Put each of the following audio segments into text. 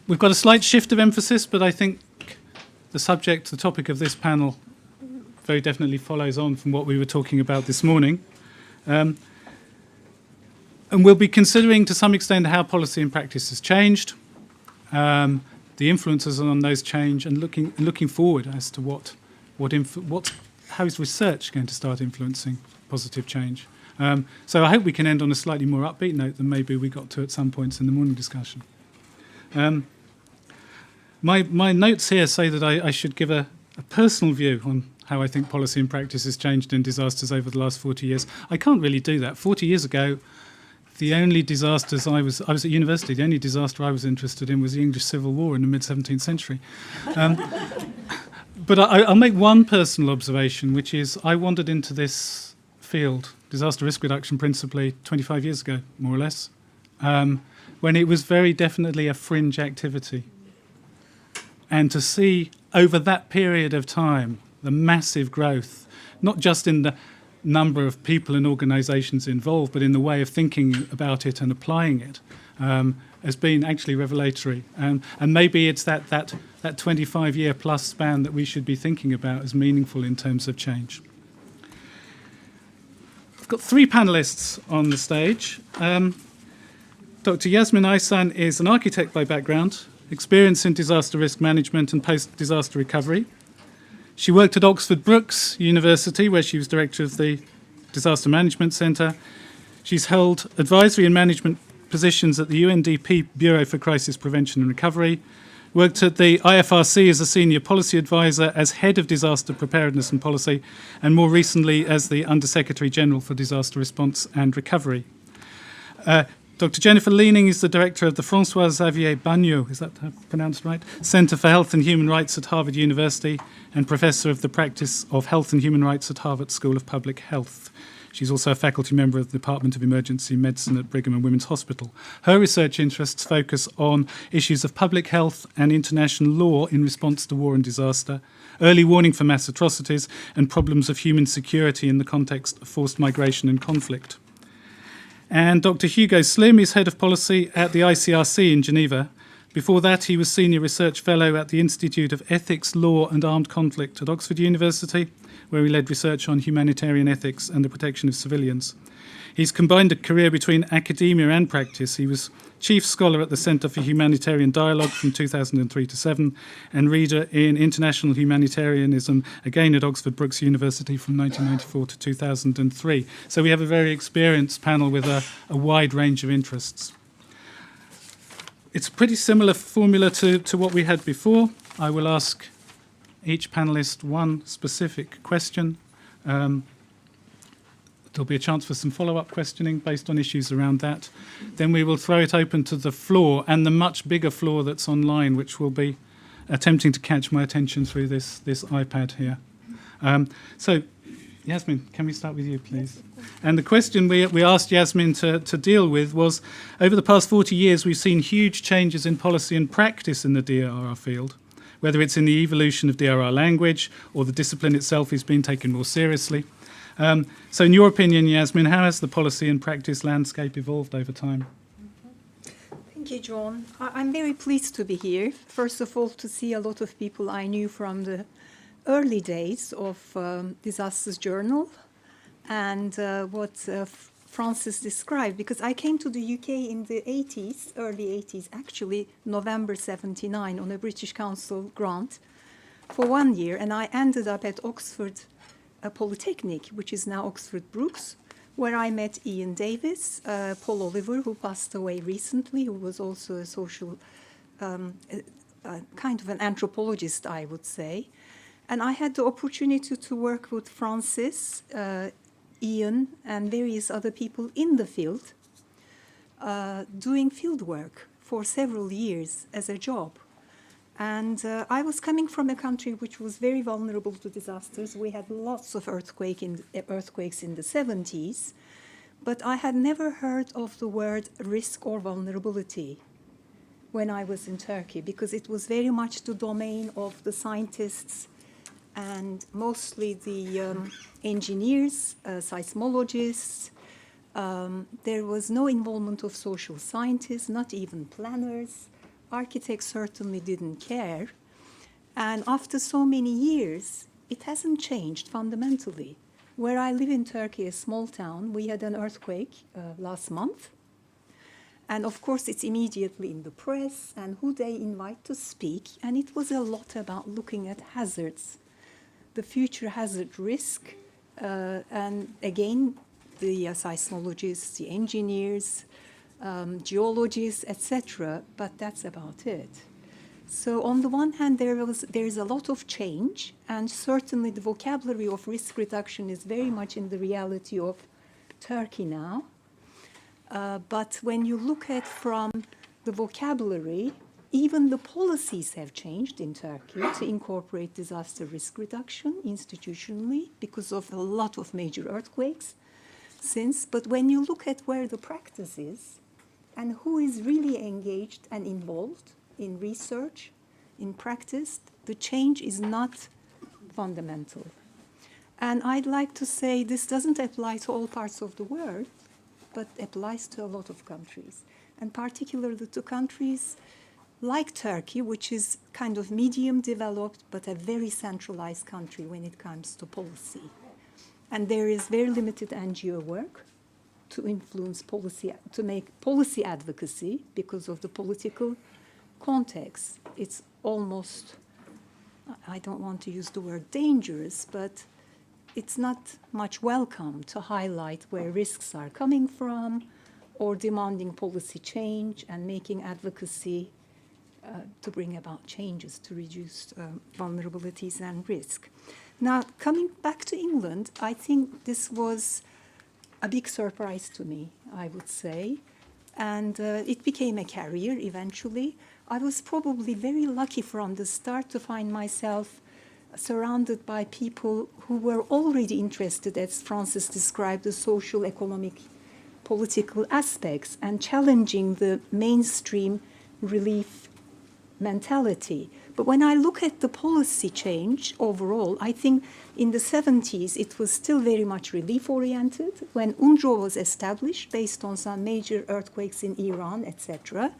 We've got a slight shift of emphasis, but I think the topic of this panel very definitely follows on from what we were talking about this morning. And we'll be considering to some extent how policy and practice has changed, the influences on those change, and looking forward as to how is research going to start influencing positive change. So I hope we can end on a slightly more upbeat note than maybe we got to at some points in the morning discussion. My notes here say that I should give a personal view on how I think policy and practice has changed in disasters over the last 40 years. I can't really do that. 40 years ago, the only disasters I was at university, the only disaster I was interested in was the English Civil War in the mid-17th century. But I'll make one personal observation, which is I wandered into this field, disaster risk reduction, principally 25 years ago, more or less, when it was very definitely a fringe activity. And to see over that period of time the massive growth, not just in the number of people and organisations involved, but in the way of thinking about it and applying it, has been actually revelatory. And maybe it's that 25-year plus span that we should be thinking about as meaningful in terms of change. I've got three panellists on the stage. Dr. Yasmin Aysan is an architect by background, experience in disaster risk management and post-disaster recovery. She worked at Oxford Brookes University, where she was director of the Disaster Management Centre. She's held advisory and management positions at the UNDP Bureau for Crisis Prevention and Recovery, worked at the ICRC as a senior policy advisor, as head of disaster preparedness and policy, and more recently as the Undersecretary General for Disaster Response and Recovery. Dr. Jennifer Leaning is the director of the François-Xavier Bagneau, is that pronounced right? Centre for Health and Human Rights at Harvard University, and professor of the practice of health and human rights at Harvard School of Public Health. She's also a faculty member of the Department of Emergency Medicine at Brigham and Women's Hospital. Her research interests focus on issues of public health and international law in response to war and disaster, early warning for mass atrocities, and problems of human security in the context of forced migration and conflict. And Dr. Hugo Slim is head of policy at the ICRC in Geneva. Before that, he was senior research fellow at the Institute of Ethics, Law and Armed Conflict at Oxford University, where he led research on humanitarian ethics and the protection of civilians. He's combined a career between academia and practice. He was chief scholar at the Centre for Humanitarian Dialogue from 2003 to 7, and reader in international humanitarianism, again at Oxford Brookes University from 1994 to 2003. So we have a very experienced panel with a wide range of interests. It's a pretty similar formula to what we had before. I will ask each panellist one specific question. There'll be a chance for some follow-up questioning based on issues around that. Then we will throw it open to the floor and the much bigger floor that's online, which will be attempting to catch my attention through this iPad here. So, Yasmin, can we start with you, please? And the question we asked Yasmin to deal with was, over the past 40 years, we've seen huge changes in policy and practice in the DRR field, whether it's in the evolution of DRR language or the discipline itself is being taken more seriously. So in your opinion, Yasmin, how has the policy and practice landscape evolved over time? Thank you, John. I'm very pleased to be here. First of all, to see a lot of people I knew from the early days of Disasters Journal and what Francis described, because I came to the UK in the 80s, early 80s, actually November 79, on a British Council grant for 1 year, and I ended up at Oxford Polytechnic, which is now Oxford Brookes, where I met Ian Davis, Paul Oliver, who passed away recently, who was also a social, kind of an anthropologist, I would say. And I had the opportunity to work with Francis, Ian, and various other people in the field, doing field work for several years as a job. And I was coming from a country which was very vulnerable to disasters. We had lots of earthquakes in the 70s, but I had never heard of the word risk or vulnerability when I was in Turkey, because it was very much the domain of the scientists and mostly the engineers, seismologists. There was no involvement of social scientists, not even planners, architects certainly didn't care. And after so many years, it hasn't changed fundamentally. Where I live in Turkey, a small town, we had an earthquake last month. And of course, it's immediately in the press and who they invite to speak. And it was a lot about looking at hazards, the future hazard risk. And again, the seismologists, the engineers, geologists, etc. But that's about it. So on the one hand, there's a lot of change, and certainly the vocabulary of risk reduction is very much in the reality of Turkey now. But when you look at from the vocabulary, even the policies have changed in Turkey to incorporate disaster risk reduction institutionally because of a lot of major earthquakes since. But when you look at where the practice is and who is really engaged and involved in research, in practice, the change is not fundamental. And I'd like to say this doesn't apply to all parts of the world, but applies to a lot of countries. And particularly to countries like Turkey, which is kind of medium developed, but a very centralized country when it comes to policy. And there is very limited NGO work to influence policy, to make policy advocacy because of the political context. It's almost, I don't want to use the word dangerous, but it's not much welcome to highlight where risks are coming from or demanding policy change and making advocacy to bring about changes to reduce vulnerabilities and risk. Now, coming back to England, I think this was a big surprise to me, I would say. And it became a career eventually. I was probably very lucky from the start to find myself surrounded by people who were already interested, as Francis described, the social, economic, political aspects and challenging the mainstream relief mentality. But when I look at the policy change overall, I think in the 70s it was still very much relief-oriented. When UNRWA was established based on some major earthquakes in Iran, etc.,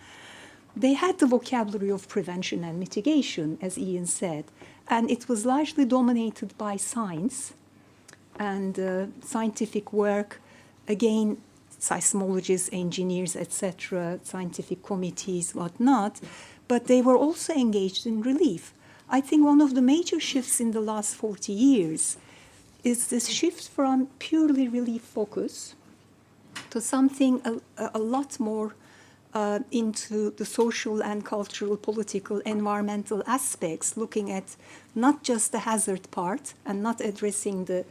they had the vocabulary of prevention and mitigation, as Ian said, and it was largely dominated by science and scientific work, again, seismologists, engineers, etc., scientific committees, whatnot, but they were also engaged in relief. I think one of the major shifts in the last 40 years is this shift from purely relief focus to something a lot more into the social and cultural, political, environmental aspects, looking at not just the hazard part and not addressing the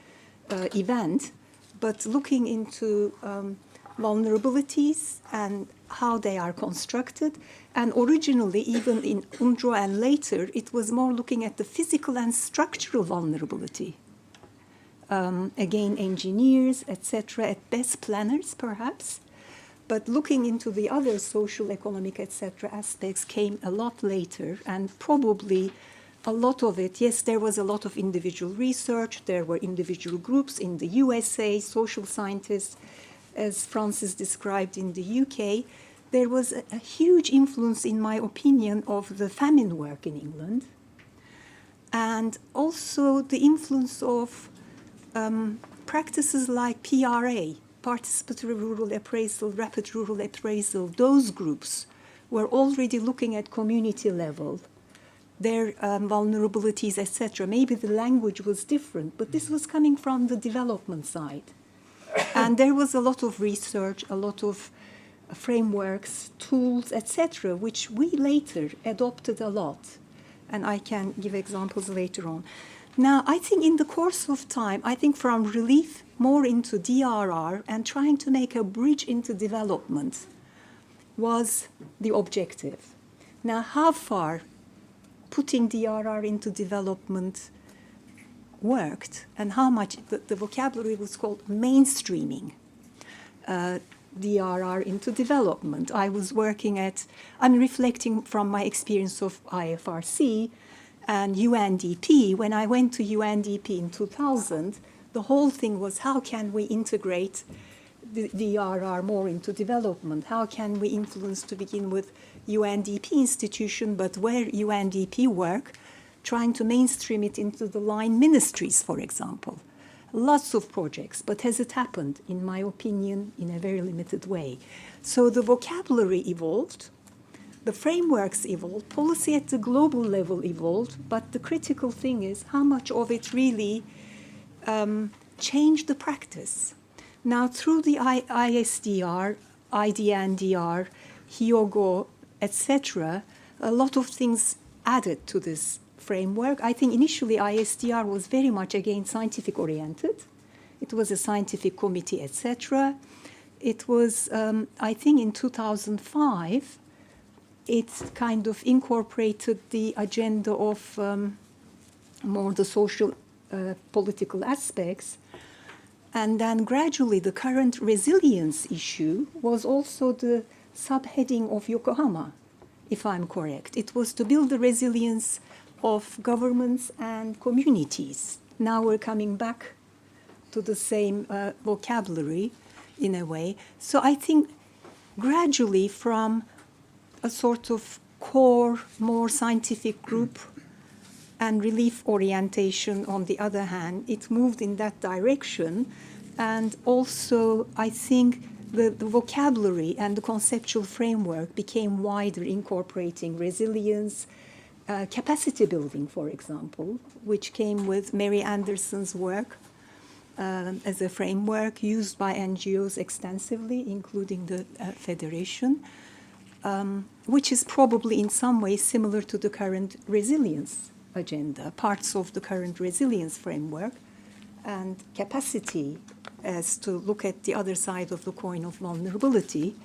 event, but looking into vulnerabilities and how they are constructed. And originally, even in UNRWA and later, it was more looking at the physical and structural vulnerability. Again, engineers, etc., at best planners, perhaps. But looking into the other social, economic, etc. aspects came a lot later, and probably a lot of it, yes, there was a lot of individual research, there were individual groups in the USA, social scientists, as Francis described in the UK. There was a huge influence, in my opinion, of the famine work in England, and also the influence of practices like PRA, Participatory Rural Appraisal, Rapid Rural Appraisal. Those groups were already looking at community level, their vulnerabilities, etc. Maybe the language was different, but this was coming from the development side. And there was a lot of research, a lot of frameworks, tools, etc., which we later adopted a lot. And I can give examples later on. Now, I think in the course of time, I think from relief more into DRR and trying to make a bridge into development was the objective. Now, how far putting DRR into development worked and how much the vocabulary was called mainstreaming DRR into development. I'm reflecting from my experience of ICRC and UNDP. When I went to UNDP in 2000, the whole thing was how can we integrate the DRR more into development? How can we influence, to begin with, UNDP institution, but where UNDP work, trying to mainstream it into the line ministries, for example. Lots of projects, but has it happened, in my opinion, in a very limited way? So the vocabulary evolved, the frameworks evolved, policy at the global level evolved, but the critical thing is how much of it really changed the practice. Now, through the ISDR, IDNDR, HIOGO, etc., a lot of things added to this framework. I think initially ISDR was very much, again, scientific-oriented. It was a scientific committee, etc. It was, I think in 2005, it kind of incorporated the agenda of more the social, political aspects. And then gradually the current resilience issue was also the subheading of Yokohama, if I'm correct. It was to build the resilience of governments and communities. Now we're coming back to the same vocabulary in a way. So I think gradually from a sort of core, more scientific group and relief orientation on the other hand, it moved in that direction. And also I think the vocabulary and the conceptual framework became wider, incorporating resilience, capacity building, for example, which came with Mary Anderson's work as a framework used by NGOs extensively, including the Federation, which is probably in some ways similar to the current resilience agenda, parts of the current resilience framework, and capacity as to look at the other side of the coin of vulnerability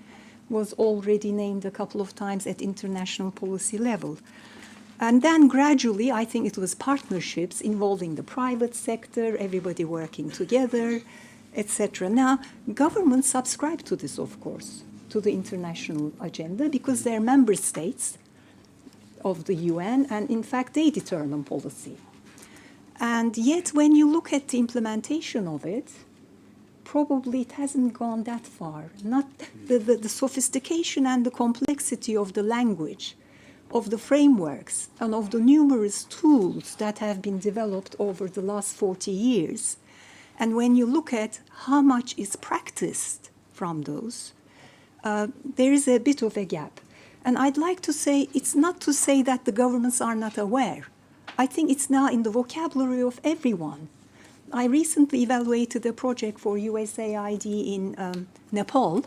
was already named a couple of times at international policy level. And then gradually, I think it was partnerships involving the private sector, everybody working together, etc. Now, governments subscribe to this, of course, to the international agenda, because they're member states of the UN, and in fact, they determine policy. And yet, when you look at the implementation of it, probably it hasn't gone that far. Not the sophistication and the complexity of the language, of the frameworks, and of the numerous tools that have been developed over the last 40 years. And when you look at how much is practiced from those, there is a bit of a gap. And I'd like to say, it's not to say that the governments are not aware. I think it's now in the vocabulary of everyone. I recently evaluated a project for USAID in Nepal,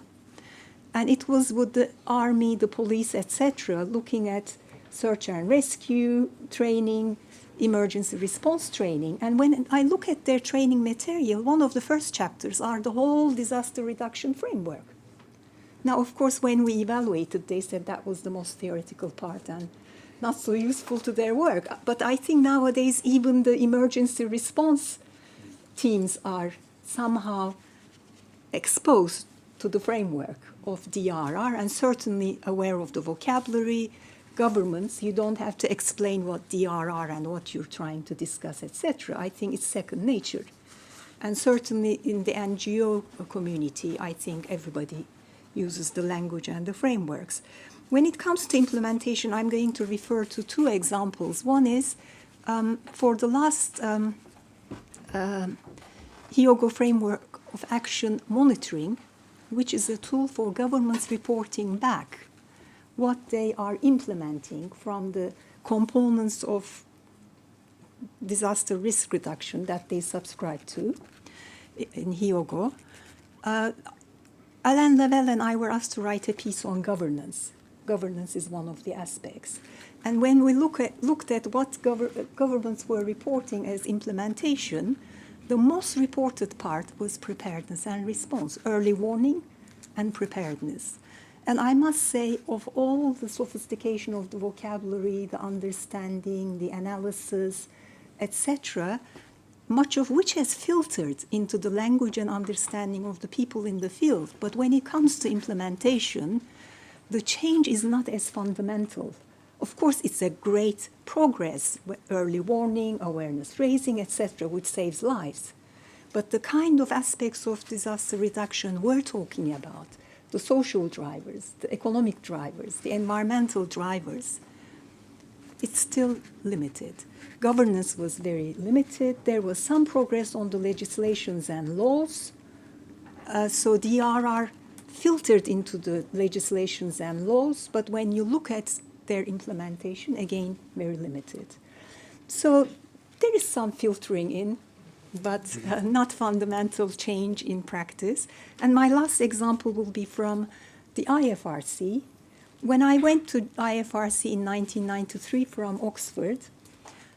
and it was with the army, the police, etc., looking at search and rescue training, emergency response training. And when I look at their training material, one of the first chapters are the whole disaster reduction framework. Now, of course, when we evaluated, they said that was the most theoretical part and not so useful to their work. But I think nowadays even the emergency response teams are somehow exposed to the framework of DRR and certainly aware of the vocabulary. Governments, you don't have to explain what DRR and what you're trying to discuss, etc. I think it's second nature. And certainly in the NGO community, I think everybody uses the language and the frameworks. When it comes to implementation, I'm going to refer to two examples. One is for the last HIOGO framework of action monitoring, which is a tool for governments reporting back what they are implementing from the components of disaster risk reduction that they subscribe to in HIOGO. Alain Lavelle and I were asked to write a piece on governance. Governance is one of the aspects. And when we looked at what governments were reporting as implementation, the most reported part was preparedness and response, early warning and preparedness. And I must say, of all the sophistication of the vocabulary, the understanding, the analysis, etc., much of which has filtered into the language and understanding of the people in the field. But when it comes to implementation, the change is not as fundamental. Of course, it's a great progress, early warning, awareness raising, etc., which saves lives. But the kind of aspects of disaster reduction we're talking about, the social drivers, the economic drivers, the environmental drivers, it's still limited. Governance was very limited. There was some progress on the legislations and laws. So DRR filtered into the legislations and laws, but when you look at their implementation, again, very limited. So there is some filtering in, but not fundamental change in practice. And my last example will be from the IFRC. When I went to IFRC in 1993 from Oxford,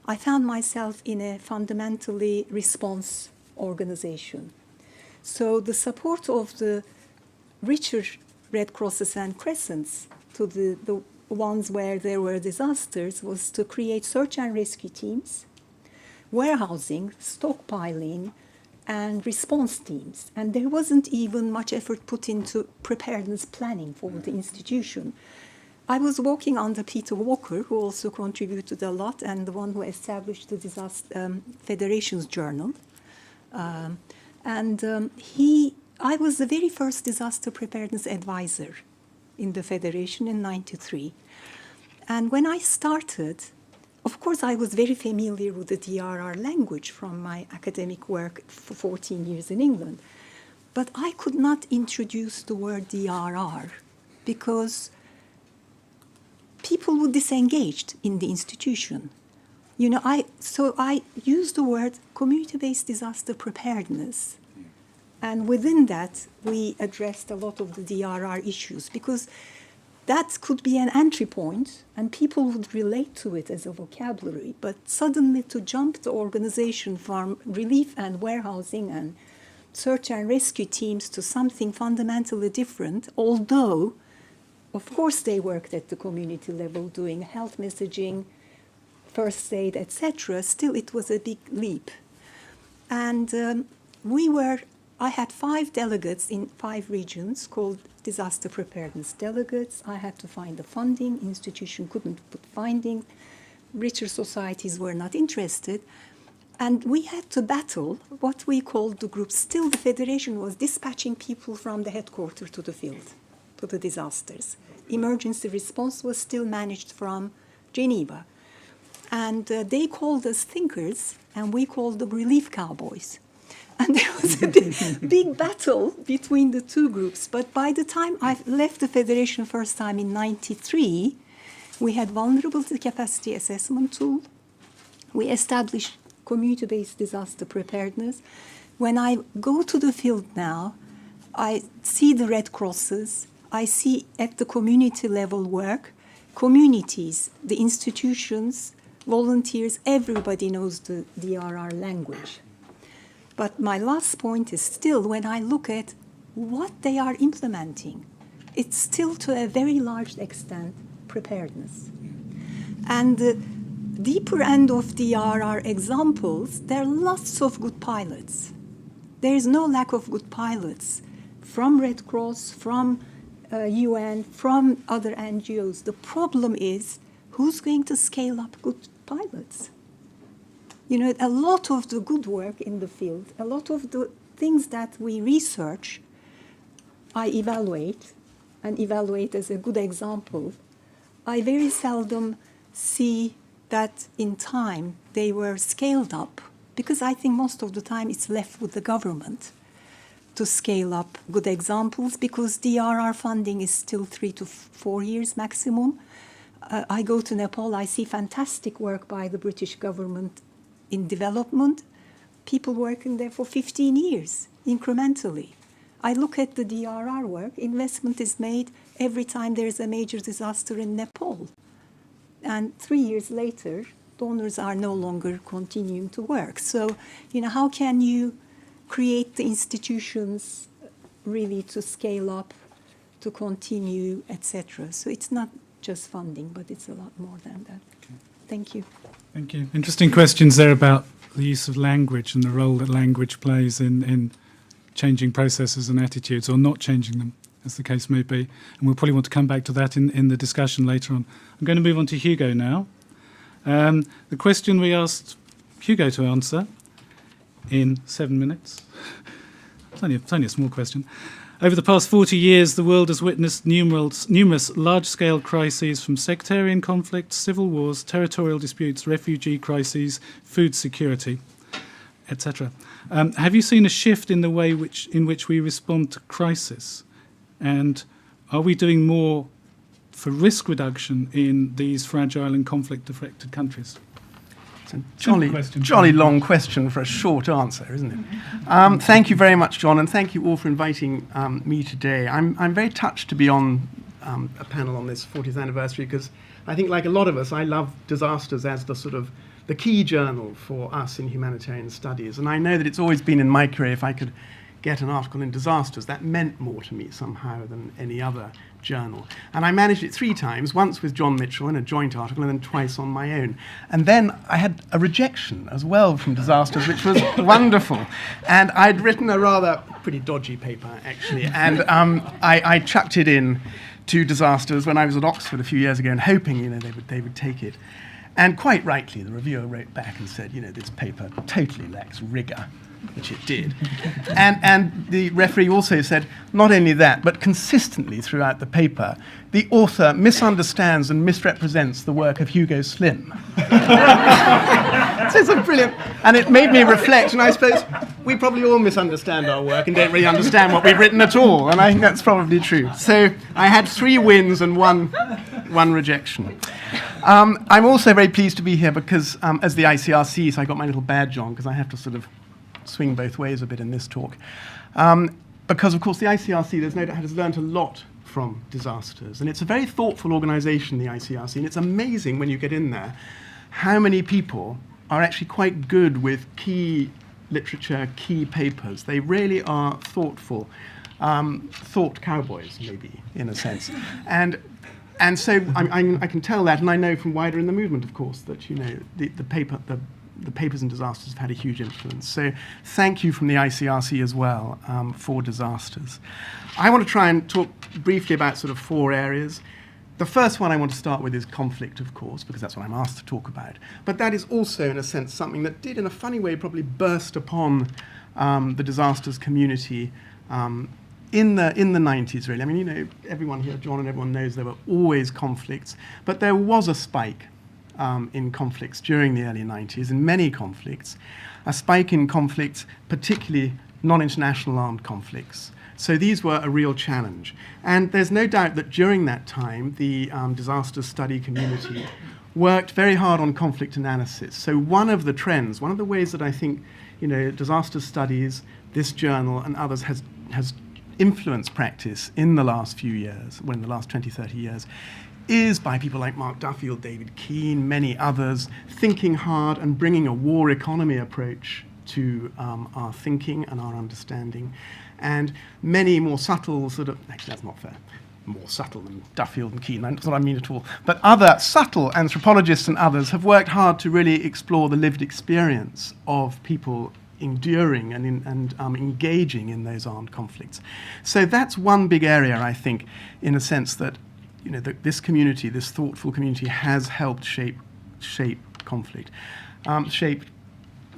I found myself in a fundamentally response organization. So the support of the richer Red Crosses and Crescents to the ones where there were disasters was to create search and rescue teams, warehousing, stockpiling, and response teams. And there wasn't even much effort put into preparedness planning for the institution. I was working under Peter Walker, who also contributed a lot, and the one who established the Disaster Federations Journal. I was the very first disaster preparedness advisor in the Federation in '93. And when I started, of course, I was very familiar with the DRR language from my academic work for 14 years in England. But I could not introduce the word DRR because people were disengaged in the institution. So I used the word community-based disaster preparedness. And within that, we addressed a lot of the DRR issues because that could be an entry point and people would relate to it as a vocabulary. But suddenly to jump the organization from relief and warehousing and search and rescue teams to something fundamentally different, although, of course, they worked at the community level doing health messaging, first aid, etc., still it was a big leap. And I had 5 delegates in 5 regions called disaster preparedness delegates. I had to find the funding. Institution couldn't put funding. Richer societies were not interested. And we had to battle what we called the group. Still, the Federation was dispatching people from the headquarters to the field, to the disasters. Emergency response was still managed from Geneva. And they called us thinkers, and we called them relief cowboys. And there was a big battle between the two groups. But by the time I left the Federation first time in '93, we had vulnerability capacity assessment tool. We established community-based disaster preparedness. When I go to the field now, I see the Red Crosses. I see at the community level work, communities, the institutions, volunteers, everybody knows the DRR language. But my last point is still, when I look at what they are implementing, it's still to a very large extent preparedness. And the deeper end of DRR examples, there are lots of good pilots. There is no lack of good pilots from Red Cross, from UN, from other NGOs. The problem is, who's going to scale up good pilots? A lot of the good work in the field, a lot of the things that we research, I evaluate as a good example. I very seldom see that in time they were scaled up, because I think most of the time it's left with the government to scale up good examples, because DRR funding is still 3 to 4 years maximum. I go to Nepal, I see fantastic work by the British government in development, people working there for 15 years, incrementally. I look at the DRR work, investment is made every time there's a major disaster in Nepal. And 3 years later, donors are no longer continuing to work. So, how can you create the institutions really to scale up, to continue, etc.? So it's not just funding, but it's a lot more than that. Okay. Thank you. Thank you. Interesting questions there about the use of language and the role that language plays in changing processes and attitudes, or not changing them, as the case may be. And we'll probably want to come back to that in the discussion later on. I'm going to move on to Hugo now. The question we asked Hugo to answer in 7 minutes, it's only a small question, Over the past 40 years, the world has witnessed numerous large-scale crises, from sectarian conflicts, civil wars, territorial disputes, refugee crises, food security, etc. Have you seen a shift in the way in which we respond to crisis? And are we doing more for risk reduction in these fragile and conflict-affected countries? It's a jolly long question for a short answer, isn't it? Thank you very much, John, and thank you all for inviting me today. I'm very touched to be on a panel on this 40th anniversary, because I think, like a lot of us, I love disasters as the key journal for us in humanitarian studies. And I know that it's always been in my career, if I could get an article in disasters, that meant more to me somehow than any other journal. And I managed it 3 times, once with John Mitchell in a joint article, and then twice on my own. And then I had a rejection as well from disasters, which was wonderful. And I'd written a rather pretty dodgy paper, actually, and I chucked it in to disasters when I was at Oxford a few years ago, and hoping, they would take it. And quite rightly, the reviewer wrote back and said, this paper totally lacks rigour, which it did. And the referee also said, not only that, but consistently throughout the paper, the author misunderstands and misrepresents the work of Hugo Slim. So it's a brilliant, and it made me reflect, and I suppose we probably all misunderstand our work and don't really understand what we've written at all, and I think that's probably true. So I had 3 wins and one rejection. I'm also very pleased to be here because, as the ICRC, so I got my little badge on, because I have to sort of swing both ways a bit in this talk. Because, of course, the ICRC, there's no doubt, has learned a lot from disasters. And it's a very thoughtful organisation, the ICRC, and it's amazing when you get in there how many people are actually quite good with key literature, key papers. They really are thoughtful, thought cowboys, maybe, in a sense. And so I can tell that, and I know from wider in the movement, of course, that, the papers in disasters have had a huge influence. So thank you from the ICRC as well for disasters. I want to try and talk briefly about sort of 4 areas. The first one I want to start with is conflict, of course, because that's what I'm asked to talk about. But that is also, in a sense, something that did, in a funny way, probably burst upon the disasters community in the 90s, really. I mean, everyone here, John and everyone knows there were always conflicts, but there was a spike in conflicts during the early 90s, in many conflicts, a spike in conflicts, particularly non-international armed conflicts. So these were a real challenge. And there's no doubt that during that time, the disaster study community worked very hard on conflict analysis. So one of the trends, one of the ways that I think, disaster studies, this journal and others has influenced practice in the last few years, in the last 20, 30 years, is by people like Mark Duffield, David Keane, many others, thinking hard and bringing a war economy approach to our thinking and our understanding. And many more subtle actually that's not fair, more subtle than Duffield and Keane, that's what I mean at all. But other subtle anthropologists and others have worked hard to really explore the lived experience of people enduring and engaging in those armed conflicts. So that's one big area, I think, in a sense that this community, this thoughtful community, has helped shape conflict, shaped,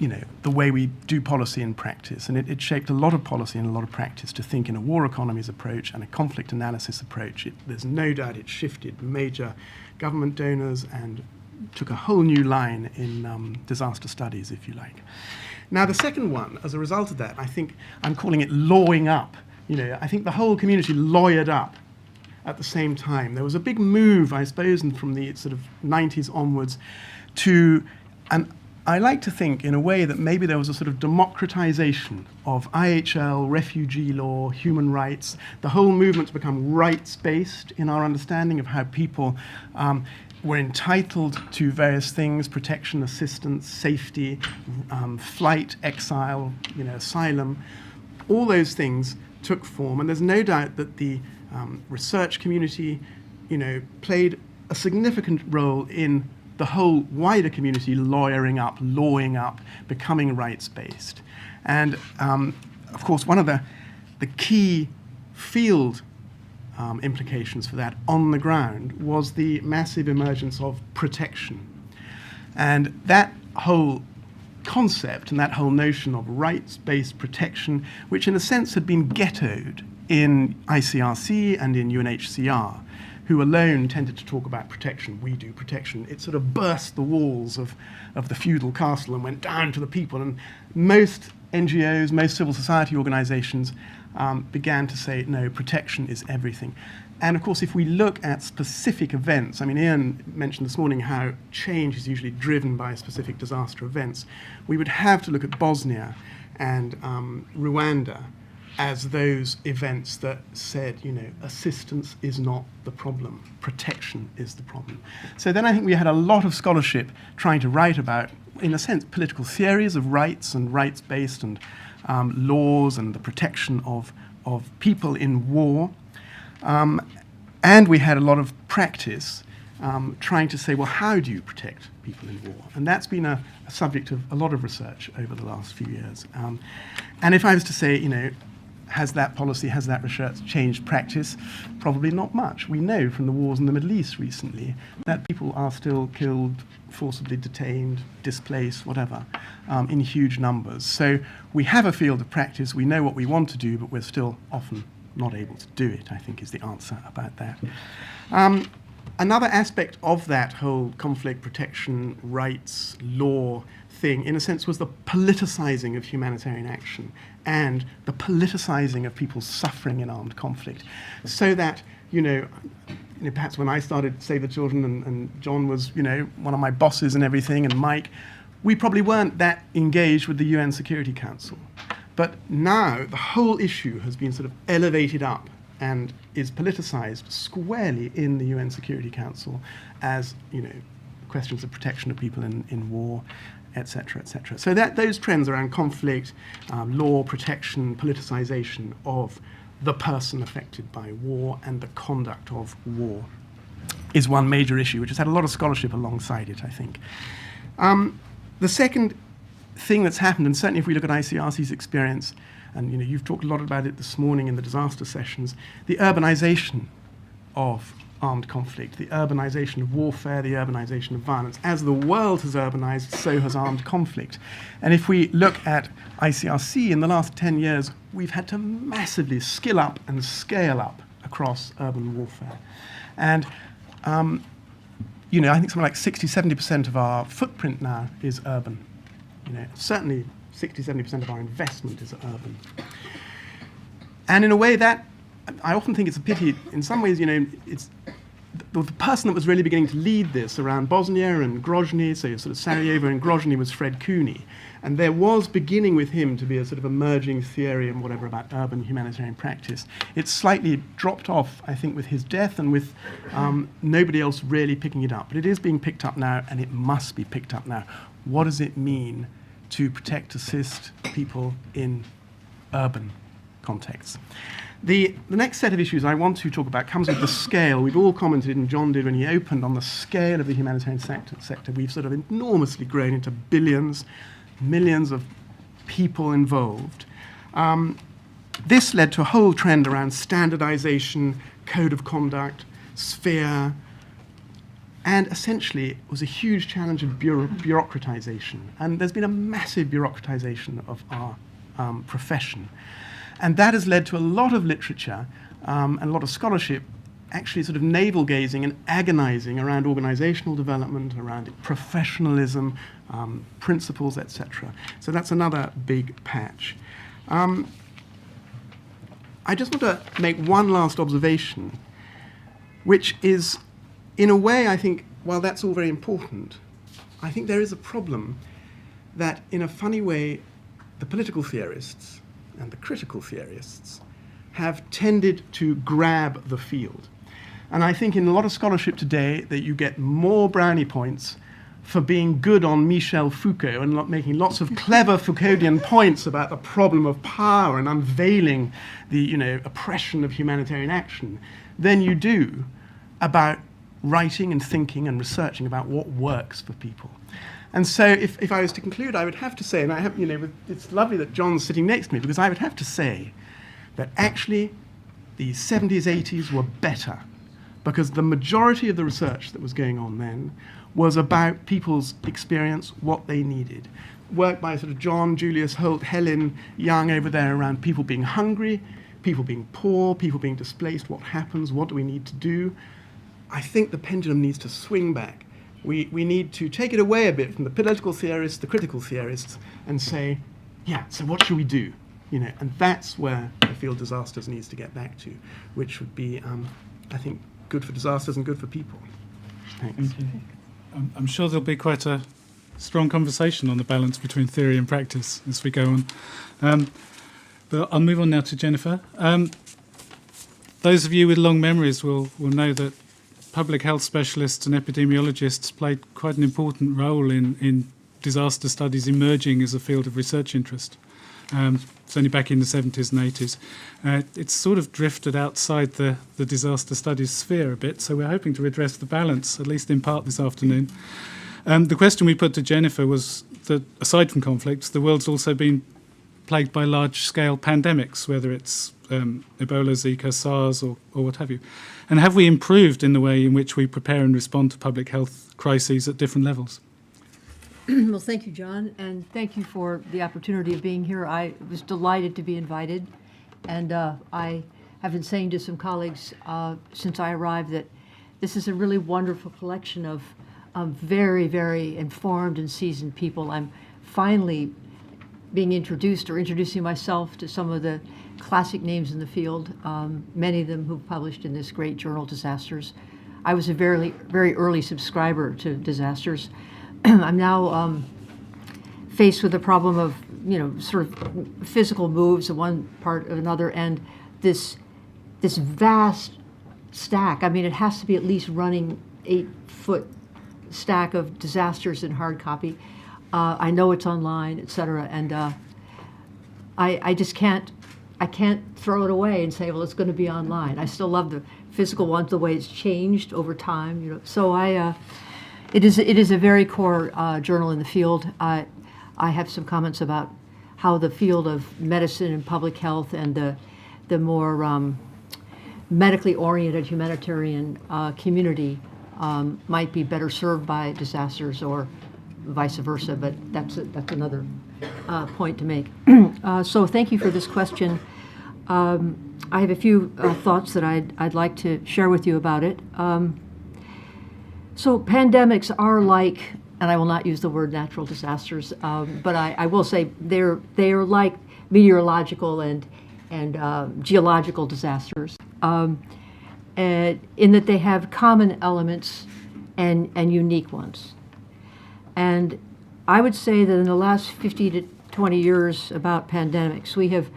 the way we do policy and practice. And it shaped a lot of policy and a lot of practice to think in a war economies approach and a conflict analysis approach. There's no doubt it shifted major government donors and took a whole new line in disaster studies, if you like. Now, the second one, as a result of that, I think I'm calling it lawing up. I think the whole community lawyered up at the same time. There was a big move, I suppose, and from the sort of 90s onwards to, and I like to think in a way that maybe there was a sort of democratization of IHL, refugee law, human rights, the whole movement to become rights-based in our understanding of how people were entitled to various things: protection, assistance, safety, flight, exile, asylum. All those things took form, and there's no doubt that the research community, played a significant role in the whole wider community lawyering up, lawing up, becoming rights-based. And, of course, one of the key field implications for that on the ground was the massive emergence of protection. And that whole concept and that whole notion of rights-based protection, which in a sense had been ghettoed in ICRC and in UNHCR, who alone tended to talk about protection. We do protection. It sort of burst the walls of the feudal castle and went down to the people. And most NGOs, most civil society organizations began to say, no, protection is everything. And of course, if we look at specific events, I mean, Ian mentioned this morning how change is usually driven by specific disaster events. We would have to look at Bosnia and Rwanda as those events that said, assistance is not the problem, protection is the problem. So then I think we had a lot of scholarship trying to write about, in a sense, political theories of rights and rights-based and laws and the protection of people in war. And we had a lot of practice trying to say, well, how do you protect people in war? And that's been a subject of a lot of research over the last few years. And if I was to say, has that policy, has that research changed practice? Probably not much. We know from the wars in the Middle East recently that people are still killed, forcibly detained, displaced, whatever, in huge numbers. So we have a field of practice, we know what we want to do, but we're still often not able to do it, I think is the answer about that. Another aspect of that whole conflict protection, rights, law thing, in a sense, was the politicizing of humanitarian action and the politicizing of people's suffering in armed conflict. So that, perhaps when I started Save the Children and John was, one of my bosses and everything, and Mike, we probably weren't that engaged with the UN Security Council. But now the whole issue has been sort of elevated up and is politicized squarely in the UN Security Council as, questions of protection of people in war, et cetera, et cetera. So those trends around conflict, law, protection, politicization of the person affected by war and the conduct of war is one major issue, which has had a lot of scholarship alongside it, I think. The second thing that's happened, and certainly if we look at ICRC's experience, and you've talked a lot about it this morning in the disaster sessions, the urbanization of armed conflict, the urbanization of warfare, the urbanization of violence. As the world has urbanized, so has armed conflict. And if we look at ICRC in the last 10 years, we've had to massively skill up and scale up across urban warfare. And I think something like 60-70% of our footprint now is urban. Certainly 60-70% of our investment is urban. And in a way that, I often think it's a pity, in some ways, it's the person that was really beginning to lead this around Bosnia and Grozny, so sort of Sarajevo and Grozny, was Fred Cooney. And there was beginning with him to be a sort of emerging theory and whatever about urban humanitarian practice. It's slightly dropped off, I think, with his death and with nobody else really picking it up. But it is being picked up now, and it must be picked up now. What does it mean to protect, assist people in urban contexts? The next set of issues I want to talk about comes with the scale. We've all commented, and John did when he opened, on the scale of the humanitarian sector. We've sort of enormously grown into billions, millions of people involved. This led to a whole trend around standardization, code of conduct, sphere, and essentially it was a huge challenge of bureaucratization. And there's been a massive bureaucratization of our profession. And that has led to a lot of literature and a lot of scholarship actually sort of navel-gazing and agonizing around organizational development, around professionalism, principles, etc. So that's another big patch. I just want to make one last observation, which is, in a way, I think, while that's all very important, I think there is a problem that, in a funny way, the political theorists and the critical theorists have tended to grab the field. And I think in a lot of scholarship today that you get more brownie points for being good on Michel Foucault and making lots of clever Foucauldian points about the problem of power and unveiling the oppression of humanitarian action than you do about writing and thinking and researching about what works for people. And so if I was to conclude, I would have to say, and I have, it's lovely that John's sitting next to me, because I would have to say that actually the 70s, 80s were better, because the majority of the research that was going on then was about people's experience, what they needed. Work by sort of John, Julius Holt, Helen Young over there around people being hungry, people being poor, people being displaced, what happens, what do we need to do? I think the pendulum needs to swing back. We need to take it away a bit from the political theorists, the critical theorists, and say, yeah, so what should we do? And that's where I feel disasters needs to get back to, which would be, I think, good for disasters and good for people. Thanks. Thank you. I'm sure there'll be quite a strong conversation on the balance between theory and practice as we go on. But I'll move on now to Jennifer. Those of you with long memories will know that public health specialists and epidemiologists played quite an important role in disaster studies emerging as a field of research interest. It's only back in the 70s and 80s. It's sort of drifted outside the disaster studies sphere a bit, so we're hoping to address the balance, at least in part this afternoon. The question we put to Jennifer was that, aside from conflicts, the world's also been plagued by large-scale pandemics, whether it's Ebola, Zika, SARS, or what have you. And have we improved in the way in which we prepare and respond to public health crises at different levels? Well, thank you, John, and thank you for the opportunity of being here. I was delighted to be invited, and I have been saying to some colleagues since I arrived that this is a really wonderful collection of very, very informed and seasoned people. I'm finally being introduced or introducing myself to some of the classic names in the field, many of them who've published in this great journal, Disasters. I was a very, very early subscriber to Disasters. I'm now faced with the problem of, sort of physical moves of one part or another, and this vast stack. I mean, it has to be at least running 8-foot stack of Disasters in hard copy. I know it's online, et cetera, and I just can't throw it away and say, well, it's going to be online. I still love the physical ones, the way it's changed over time. So it is a very core journal in the field. I have some comments about how the field of medicine and public health and the more medically oriented humanitarian community might be better served by disasters or vice versa, but that's another point to make. So thank you for this question. I have a few thoughts that I'd like to share with you about it. So pandemics are like, and I will not use the word natural disasters, but I will say they are like meteorological and geological disasters, in that they have common elements and unique ones. And I would say that in the last 50 to 20 years about pandemics, we have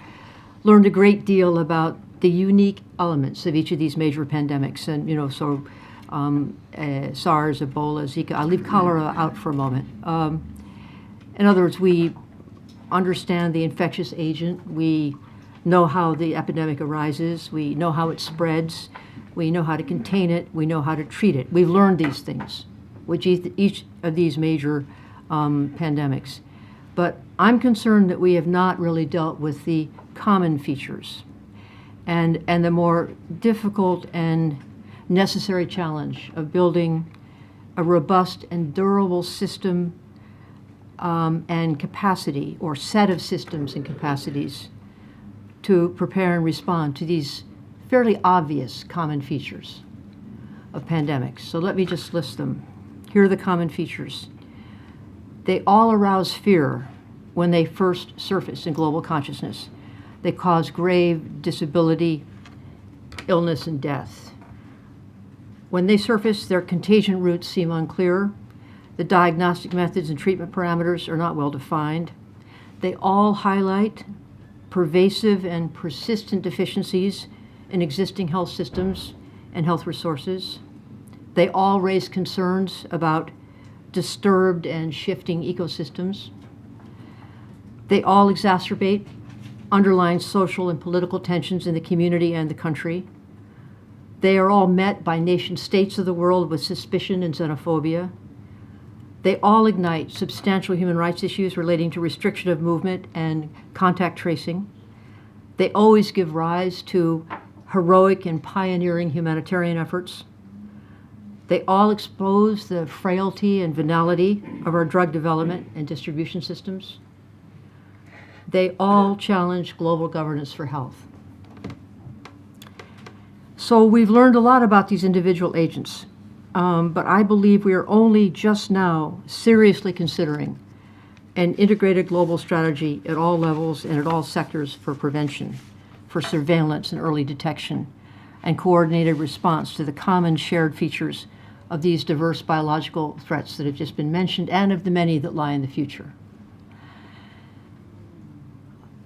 learned a great deal about the unique elements of each of these major pandemics. And, SARS, Ebola, Zika. I'll leave cholera out for a moment. In other words, we understand the infectious agent. We know how the epidemic arises. We know how it spreads. We know how to contain it. We know how to treat it. We've learned these things with each of these major pandemics. But I'm concerned that we have not really dealt with the common features and the more difficult and necessary challenge of building a robust and durable system and capacity, or set of systems and capacities, to prepare and respond to these fairly obvious common features of pandemics. So let me just list them. Here are the common features. They all arouse fear when they first surface in global consciousness. They cause grave disability, illness, and death. When they surface, their contagion routes seem unclear. The diagnostic methods and treatment parameters are not well defined. They all highlight pervasive and persistent deficiencies in existing health systems and health resources. They all raise concerns about disturbed and shifting ecosystems. They all exacerbate underlying social and political tensions in the community and the country. They are all met by nation states of the world with suspicion and xenophobia. They all ignite substantial human rights issues relating to restriction of movement and contact tracing. They always give rise to heroic and pioneering humanitarian efforts. They all expose the frailty and venality of our drug development and distribution systems. They all challenge global governance for health. So we've learned a lot about these individual agents, but I believe we are only just now seriously considering an integrated global strategy at all levels and at all sectors for prevention, for surveillance and early detection, and coordinated response to the common shared features of these diverse biological threats that have just been mentioned and of the many that lie in the future.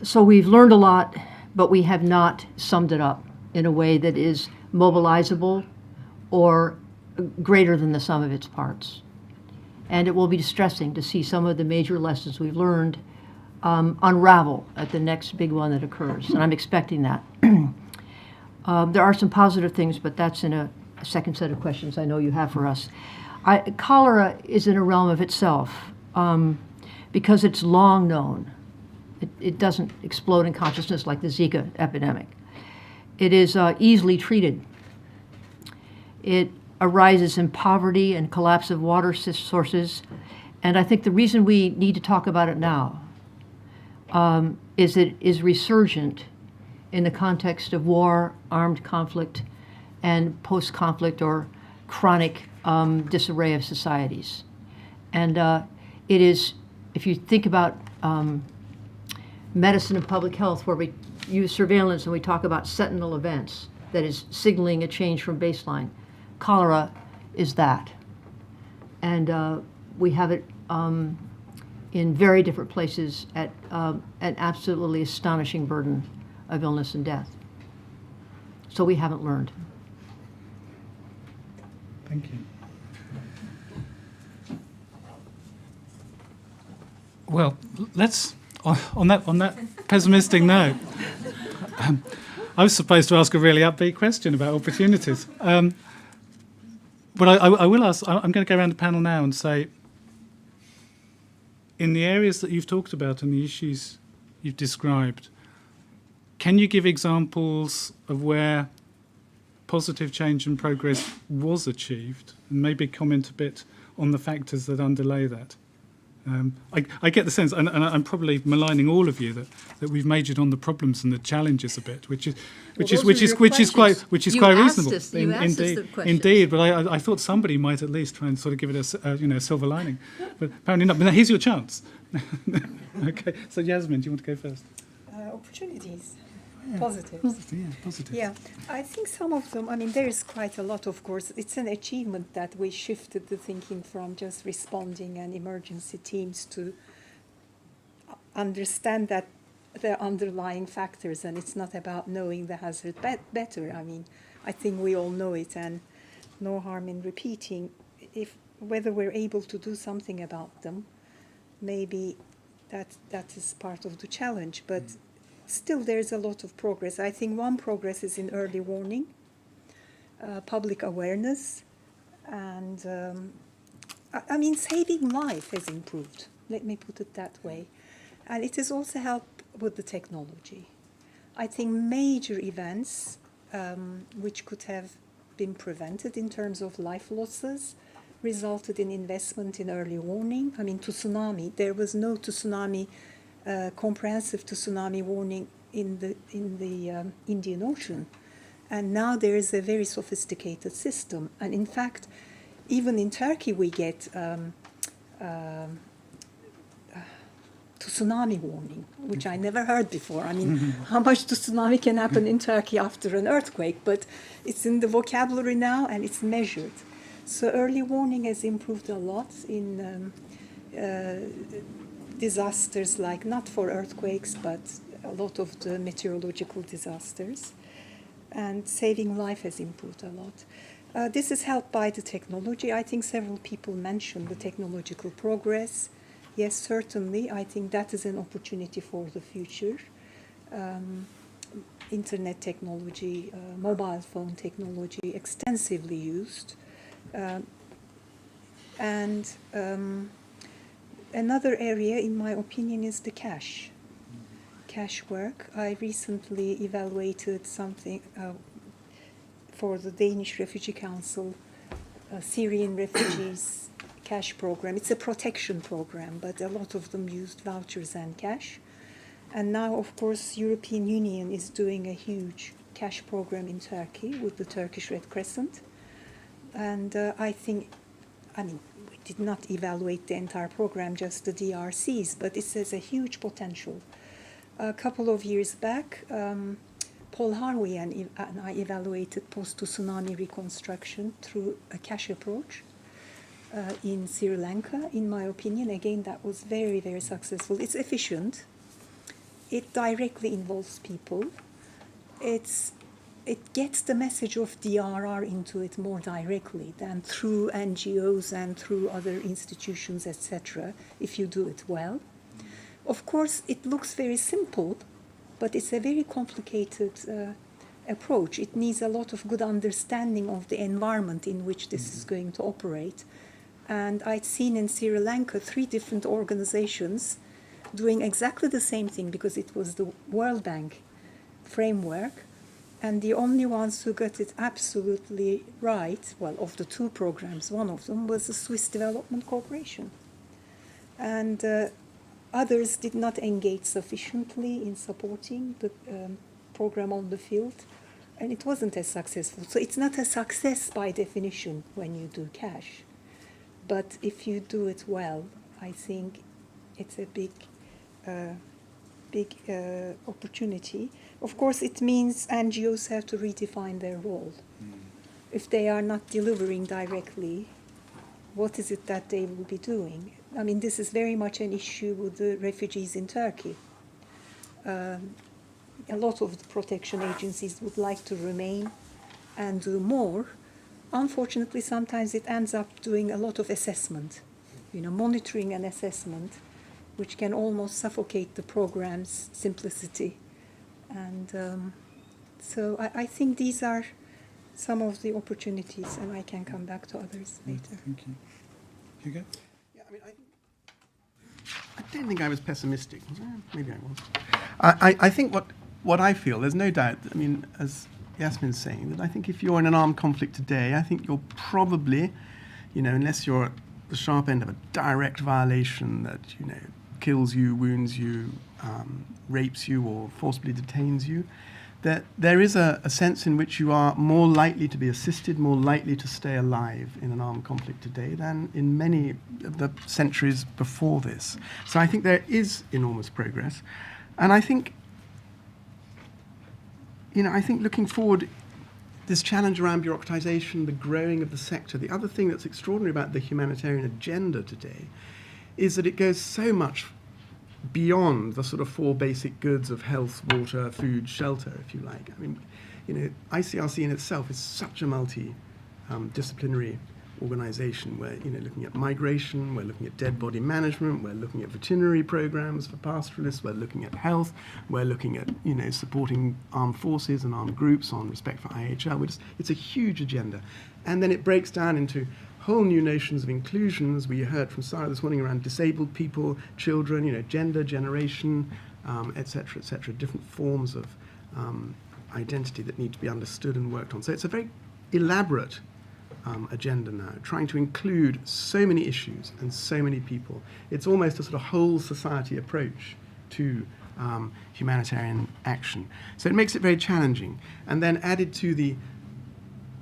So we've learned a lot, but we have not summed it up in a way that is mobilizable or greater than the sum of its parts. And it will be distressing to see some of the major lessons we've learned unravel at the next big one that occurs, and I'm expecting that. There are some positive things, but that's in a second set of questions I know you have for us. Cholera is in a realm of itself because it's long known. It doesn't explode in consciousness like the Zika epidemic. It is easily treated. It arises in poverty and collapse of water sources. And I think the reason we need to talk about it now is it is resurgent in the context of war, armed conflict, and post-conflict or chronic disarray of societies. And it is, if you think about medicine and public health, where we use surveillance and we talk about sentinel events, that is signaling a change from baseline, cholera is that. And we have it in very different places at an absolutely astonishing burden of illness and death. So we haven't learned. Thank you. Well, let's, on that pessimistic note, I was supposed to ask a really upbeat question about opportunities. But I will ask, I'm going to go around the panel now and say, in the areas that you've talked about and the issues you've described, can you give examples of where positive change and progress was achieved, and maybe comment a bit on the factors that underlay that? I get the sense, and I'm probably maligning all of you, that we've majored on the problems and the challenges a bit, which is quite reasonable. Indeed. But I thought somebody might at least try and sort of give it a silver lining, but apparently not. But now here's your chance. Okay, so Yasmin, do you want to go first? Opportunities. Positives. Positive. Yeah, I think some of them, I mean, there is quite a lot, of course. It's an achievement that we shifted the thinking from just responding and emergency teams to understand that there are underlying factors, and it's not about knowing the hazard better. I mean, I think we all know it, and no harm in repeating. Whether we're able to do something about them, maybe that is part of the challenge, but still there's a lot of progress. I think one progress is in early warning, public awareness, and I mean, saving life has improved. Let me put it that way. And it has also helped with the technology. I think major events which could have been prevented in terms of life losses resulted in investment in early warning. I mean, tsunami, there was no comprehensive tsunami warning in the Indian Ocean. And now there is a very sophisticated system. And in fact, even in Turkey we get tsunami warning, which I never heard before. I mean, how much tsunami can happen in Turkey after an earthquake? But it's in the vocabulary now and it's measured. So early warning has improved a lot in disasters, like not for earthquakes, but a lot of the meteorological disasters. And saving life has improved a lot. This is helped by the technology. I think several people mentioned the technological progress. Yes, certainly. I think that is an opportunity for the future. Internet technology, mobile phone technology, extensively used. And another area, in my opinion, is the cash work. I recently evaluated something for the Danish Refugee Council, Syrian refugees cash program. It's a protection program, but a lot of them used vouchers and cash. And now, of course, European Union is doing a huge cash program in Turkey with the Turkish Red Crescent. And we did not evaluate the entire program, just the DRCs, but it has a huge potential. A couple of years back, Paul Harvey and I evaluated post-tsunami reconstruction through a cash approach in Sri Lanka. In my opinion, again, that was very, very successful. It's efficient. It directly involves people. It gets the message of DRR into it more directly than through NGOs and through other institutions, etc., if you do it well. Of course, it looks very simple, but it's a very complicated approach. It needs a lot of good understanding of the environment in which this is going to operate. And I'd seen in Sri Lanka 3 different organizations doing exactly the same thing because it was the World Bank framework. And the only ones who got it absolutely right, well, of the 2 programs, one of them was the Swiss Development Corporation. And others did not engage sufficiently in supporting the program on the field, and it wasn't as successful. So it's not a success by definition when you do cash. But if you do it well, I think it's a big opportunity. Of course, it means NGOs have to redefine their role. If they are not delivering directly, what is it that they will be doing? I mean, this is very much an issue with the refugees in Turkey. A lot of the protection agencies would like to remain and do more. Unfortunately, sometimes it ends up doing a lot of assessment, monitoring and assessment, which can almost suffocate the program's simplicity. And so I think these are some of the opportunities, and I can come back to others later. Thank you. Hugo? Yeah, I don't think I was pessimistic. Was I? Maybe I was. I think what I feel, there's no doubt, as Yasmin's saying, that I think if you're in an armed conflict today, I think you're probably, unless you're at the sharp end of a direct violation that, kills you, wounds you, rapes you, or forcibly detains you, that there is a sense in which you are more likely to be assisted, more likely to stay alive in an armed conflict today than in many of the centuries before this. So I think there is enormous progress. And I think, looking forward, this challenge around bureaucratization, the growing of the sector, the other thing that's extraordinary about the humanitarian agenda today is that it goes so much beyond the sort of 4 basic goods of health, water, food, shelter, if you like. ICRC in itself is such a multi-disciplinary organization. We're looking at migration, we're looking at dead body management, we're looking at veterinary programs for pastoralists, we're looking at health, we're looking at supporting armed forces and armed groups on respect for IHL. It's a huge agenda. And then it breaks down into whole new notions of inclusion, as we heard from Sarah this morning, around disabled people, children, gender, generation, et cetera, different forms of identity that need to be understood and worked on. So it's a very elaborate agenda now, trying to include so many issues and so many people. It's almost a sort of whole society approach to humanitarian action. So it makes it very challenging. And then added to the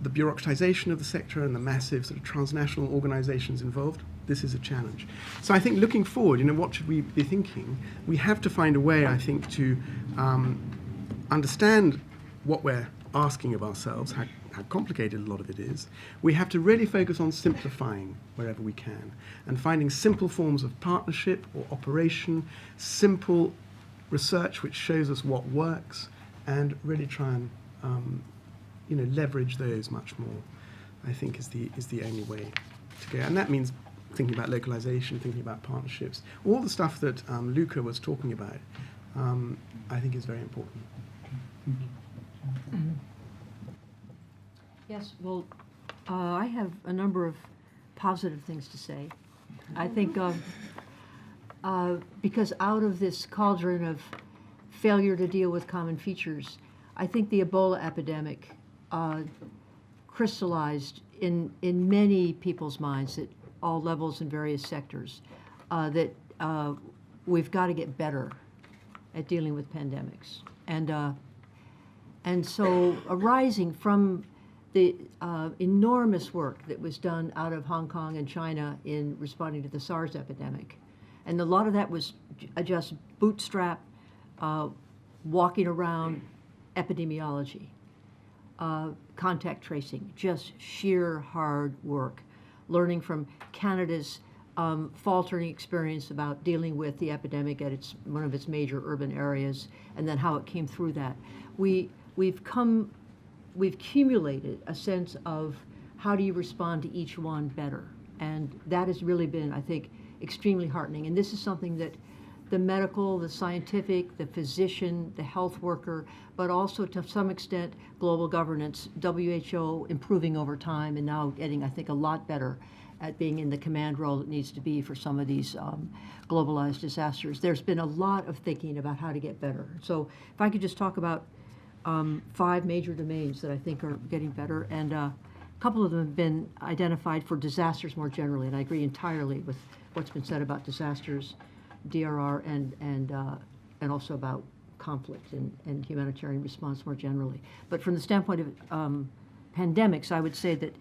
bureaucratization of the sector and the massive sort of transnational organizations involved, this is a challenge. So I think looking forward, what should we be thinking? We have to find a way, I think, to understand what we're asking of ourselves, how complicated a lot of it is. We have to really focus on simplifying wherever we can and finding simple forms of partnership or operation, simple research which shows us what works, and really try and leverage those much more, I think, is the only way to go. And that means thinking about localization, thinking about partnerships. All the stuff that Luca was talking about, I think is very important. Yes, well, I have a number of positive things to say. I think because out of this cauldron of failure to deal with common features, I think the Ebola epidemic crystallized in many people's minds at all levels and various sectors that we've got to get better at dealing with pandemics. And And so arising from the enormous work that was done out of Hong Kong and China in responding to the SARS epidemic, and a lot of that was just bootstrap, walking around epidemiology, contact tracing, just sheer hard work, learning from Canada's faltering experience about dealing with the epidemic at one of its major urban areas, and then how it came through that. We've accumulated a sense of how do you respond to each one better, and that has really been, I think, extremely heartening. And this is something that the medical, the scientific, the physician, the health worker, but also to some extent global governance, WHO improving over time and now getting, I think, a lot better at being in the command role it needs to be for some of these globalized disasters. There's been a lot of thinking about how to get better. So if I could just talk about 5 major domains that I think are getting better, and a couple of them have been identified for disasters more generally, and I agree entirely with what's been said about disasters, DRR, and also about conflict and humanitarian response more generally. But from the standpoint of pandemics, I would say that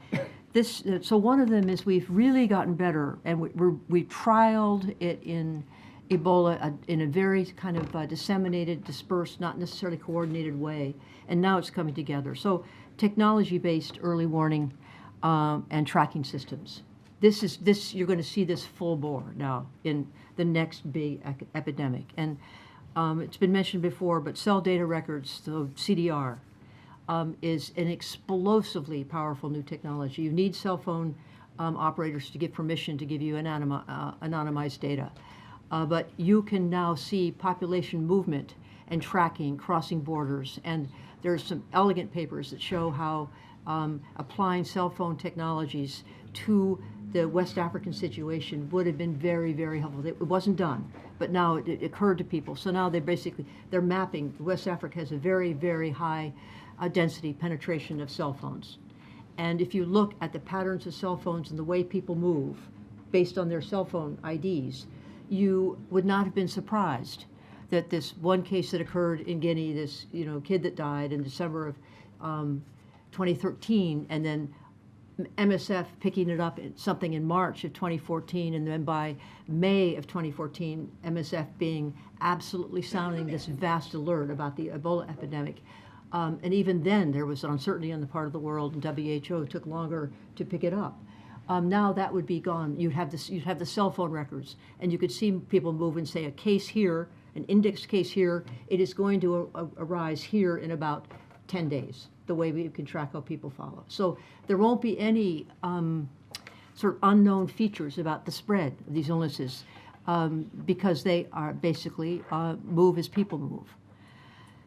this. So one of them is we've really gotten better, and we trialed it in Ebola in a very kind of disseminated, dispersed, not necessarily coordinated way, and now it's coming together. So technology-based early warning and tracking systems. This you're going to see this full bore now in the next big epidemic. And it's been mentioned before, but cell data records, the CDR, is an explosively powerful new technology. You need cell phone operators to give permission to give you anonymized data. But you can now see population movement and tracking, crossing borders. And there's some elegant papers that show how applying cell phone technologies to the West African situation would have been very, very helpful. It wasn't done, but now it occurred to people. So now they're mapping. West Africa has a very, very high density penetration of cell phones. And if you look at the patterns of cell phones and the way people move based on their cell phone IDs, you would not have been surprised that this one case that occurred in Guinea, this kid that died in December of 2013, and then MSF picking it up something in March of 2014, and then by May of 2014, MSF being absolutely sounding this vast alert about the Ebola epidemic. And even then, there was uncertainty on the part of the world, and WHO took longer to pick it up. Now that would be gone. You'd have the cell phone records, and you could see people move and say a case here, an index case here. It is going to arise here in about 10 days. The way we can track how people follow. So there won't be any sort of unknown features about the spread of these illnesses because they are basically move as people move.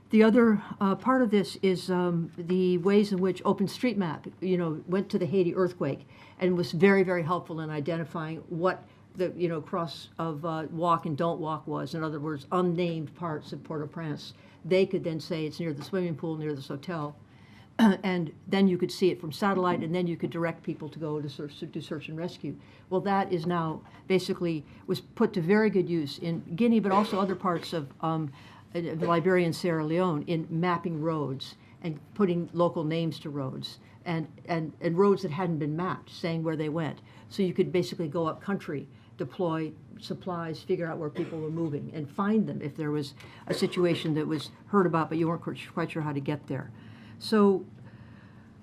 The other part of this is the ways in which OpenStreetMap, went to the Haiti earthquake and was very, very helpful in identifying what the cross of walk and don't walk was. In other words, unnamed parts of Port-au-Prince. They could then say it's near the swimming pool, near this hotel. And then you could see it from satellite, and then you could direct people to go to do search and rescue. Well, that is now basically was put to very good use in Guinea, but also other parts of Liberia and Sierra Leone in mapping roads and putting local names to roads and roads that hadn't been mapped, saying where they went. So you could basically go up country, deploy supplies, figure out where people were moving, and find them if there was a situation that was heard about, but you weren't quite sure how to get there. So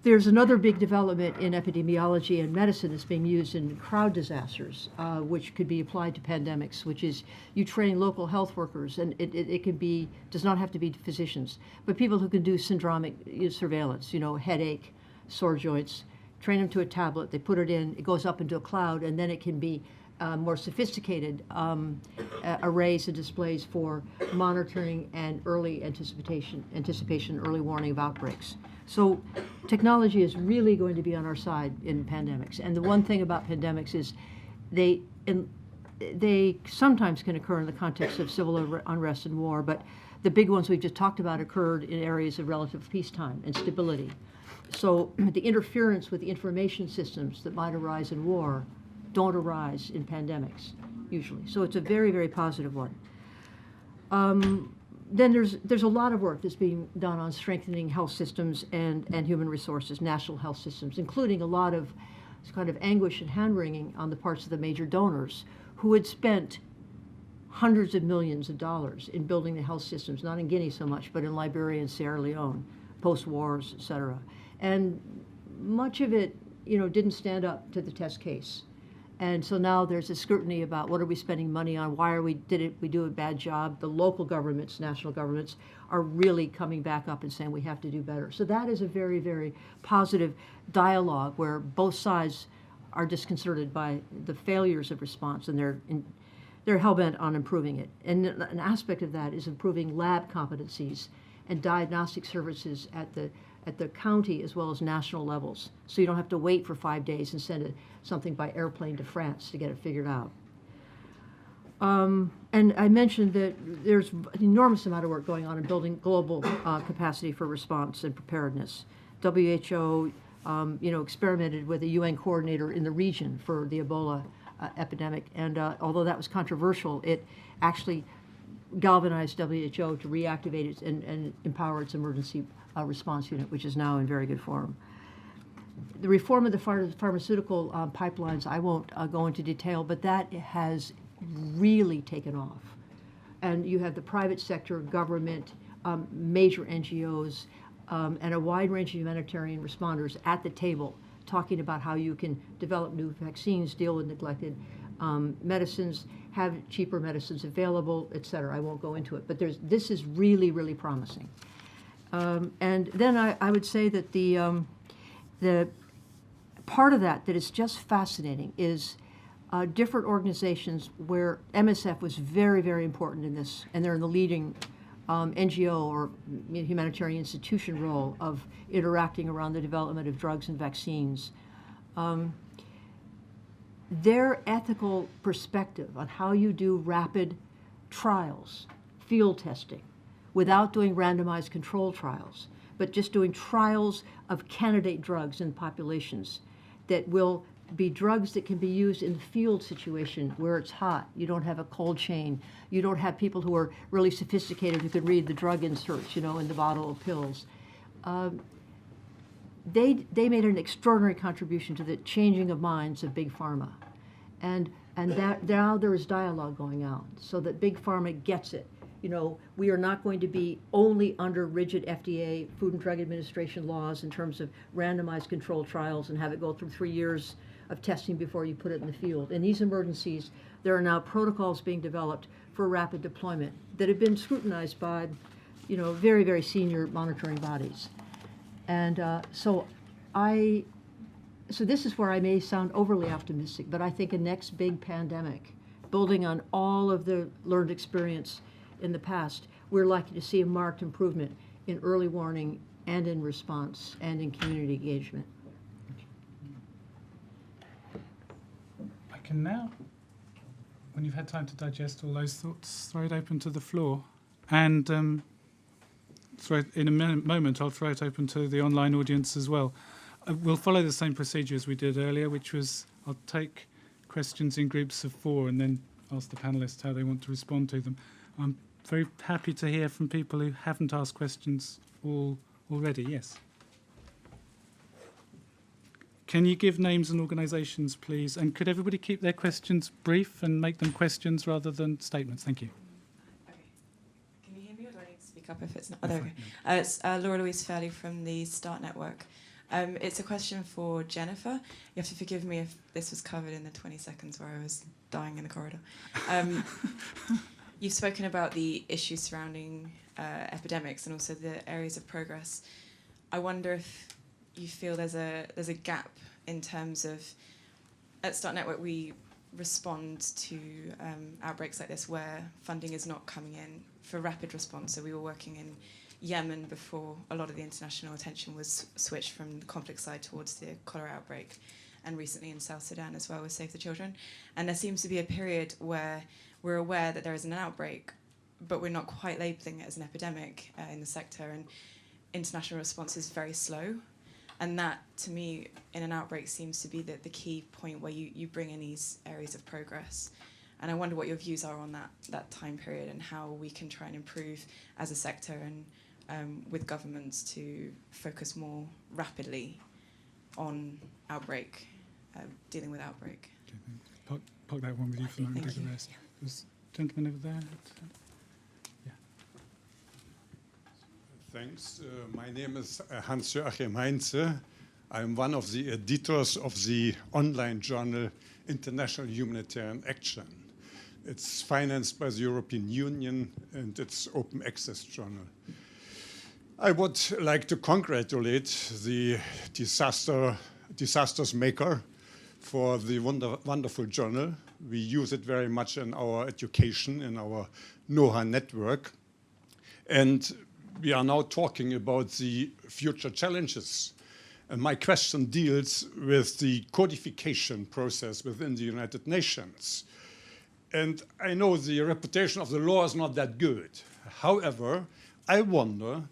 there's another big development in epidemiology and medicine that's being used in crowd disasters, which could be applied to pandemics, which is you train local health workers, and it could be, does not have to be physicians, but people who can do syndromic surveillance, headache, sore joints, train them to a tablet, they put it in, it goes up into a cloud, and then it can be more sophisticated arrays and displays for monitoring and early anticipation, early warning of outbreaks. So technology is really going to be on our side in pandemics. And the one thing about pandemics is they sometimes can occur in the context of civil unrest and war, but the big ones we've just talked about occurred in areas of relative peacetime and stability. So the interference with the information systems that might arise in war don't arise in pandemics, usually. So it's a very, very positive one. then there's a lot of work that's being done on strengthening health systems and human resources, national health systems, including a lot of kind of anguish and hand-wringing on the parts of the major donors who had spent hundreds of millions of dollars in building the health systems, not in Guinea so much, but in Liberia and Sierra Leone, post-wars, et cetera. And much of it, didn't stand up to the test case. And so now there's a scrutiny about what are we spending money on, why we do a bad job. The local governments, national governments, are really coming back up and saying we have to do better. So that is a very, very positive dialogue where both sides are disconcerted by the failures of response, and they're hell-bent on improving it. And an aspect of that is improving lab competencies and diagnostic services at the county as well as national levels. So you don't have to wait for 5 days and send something by airplane to France to get it figured out. And I mentioned that there's an enormous amount of work going on in building global capacity for response and preparedness. WHO, experimented with a UN coordinator in the region for the Ebola epidemic, and although that was controversial, it actually galvanized WHO to reactivate it and empower its emergency response unit, which is now in very good form. The reform of the pharmaceutical pipelines, I won't go into detail, but that has really taken off. And you have the private sector, government, major NGOs, and a wide range of humanitarian responders at the table talking about how you can develop new vaccines, deal with neglected medicines, have cheaper medicines available, et cetera. I won't go into it, but this is really, really promising. And then I would say that the part of that is just fascinating is different organizations where MSF was very, very important in this, and they're in the leading NGO or humanitarian institution role of interacting around the development of drugs and vaccines. Their ethical perspective on how you do rapid trials, field testing, without doing randomized control trials, but just doing trials of candidate drugs in populations that will be drugs that can be used in the field situation where it's hot. You don't have a cold chain. You don't have people who are really sophisticated who can read the drug inserts, in the bottle of pills. They made an extraordinary contribution to the changing of minds of Big Pharma. And that now there is dialogue going on so that Big Pharma gets it. We are not going to be only under rigid FDA, Food and Drug Administration laws in terms of randomized controlled trials and have it go through 3 years of testing before you put it in the field. In these emergencies, there are now protocols being developed for rapid deployment that have been scrutinized by, very, very senior monitoring bodies. And so this is where I may sound overly optimistic, but I think a next big pandemic, building on all of the learned experience in the past, we're likely to see a marked improvement in early warning and in response and in community engagement. I can now, when you've had time to digest all those thoughts, throw it open to the floor. And in a moment, I'll throw it open to the online audience as well. We'll follow the same procedure as we did earlier, which was I'll take questions in groups of 4 and then ask the panelists how they want to respond to them. I'm very happy to hear from people who haven't asked questions already. Yes. Can you give names and organisations, please? And could everybody keep their questions brief and make them questions rather than statements? Thank you. Okay. Can you hear me, or do I need to speak up if it's not? Oh, there we go. It's Laura Louise Fairley from the START Network. It's a question for Jennifer. You have to forgive me if this was covered in the 20 seconds where I was dying in the corridor. You've spoken about the issues surrounding epidemics and also the areas of progress. I wonder if you feel there's a gap in terms of, at Start Network we respond to outbreaks like this where funding is not coming in for rapid response. So we were working in Yemen before a lot of the international attention was switched from the conflict side towards the cholera outbreak, and recently in South Sudan as well with Save the Children. And there seems to be a period where we're aware that there is an outbreak, but we're not quite labelling it as an epidemic in the sector, and international response is very slow. And that, to me, in an outbreak seems to be the key point where you bring in these areas of progress. And I wonder what your views are on that time period and how we can try and improve as a sector and with governments to focus more rapidly on outbreak, dealing with outbreak. Okay, park that one with you for now and do the rest. There's a gentleman over there. Yeah. Thanks. My name is Hans-Joachim Heinze. I'm one of the editors of the online journal International Humanitarian Action. It's financed by the European Union and it's open access journal. I would like to congratulate the disasters maker for the wonderful journal. We use it very much in our education, in our NOHA network. And we are now talking about the future challenges. And my question deals with the codification process within the United Nations. And I know the reputation of the law is not that good. However, I wonder,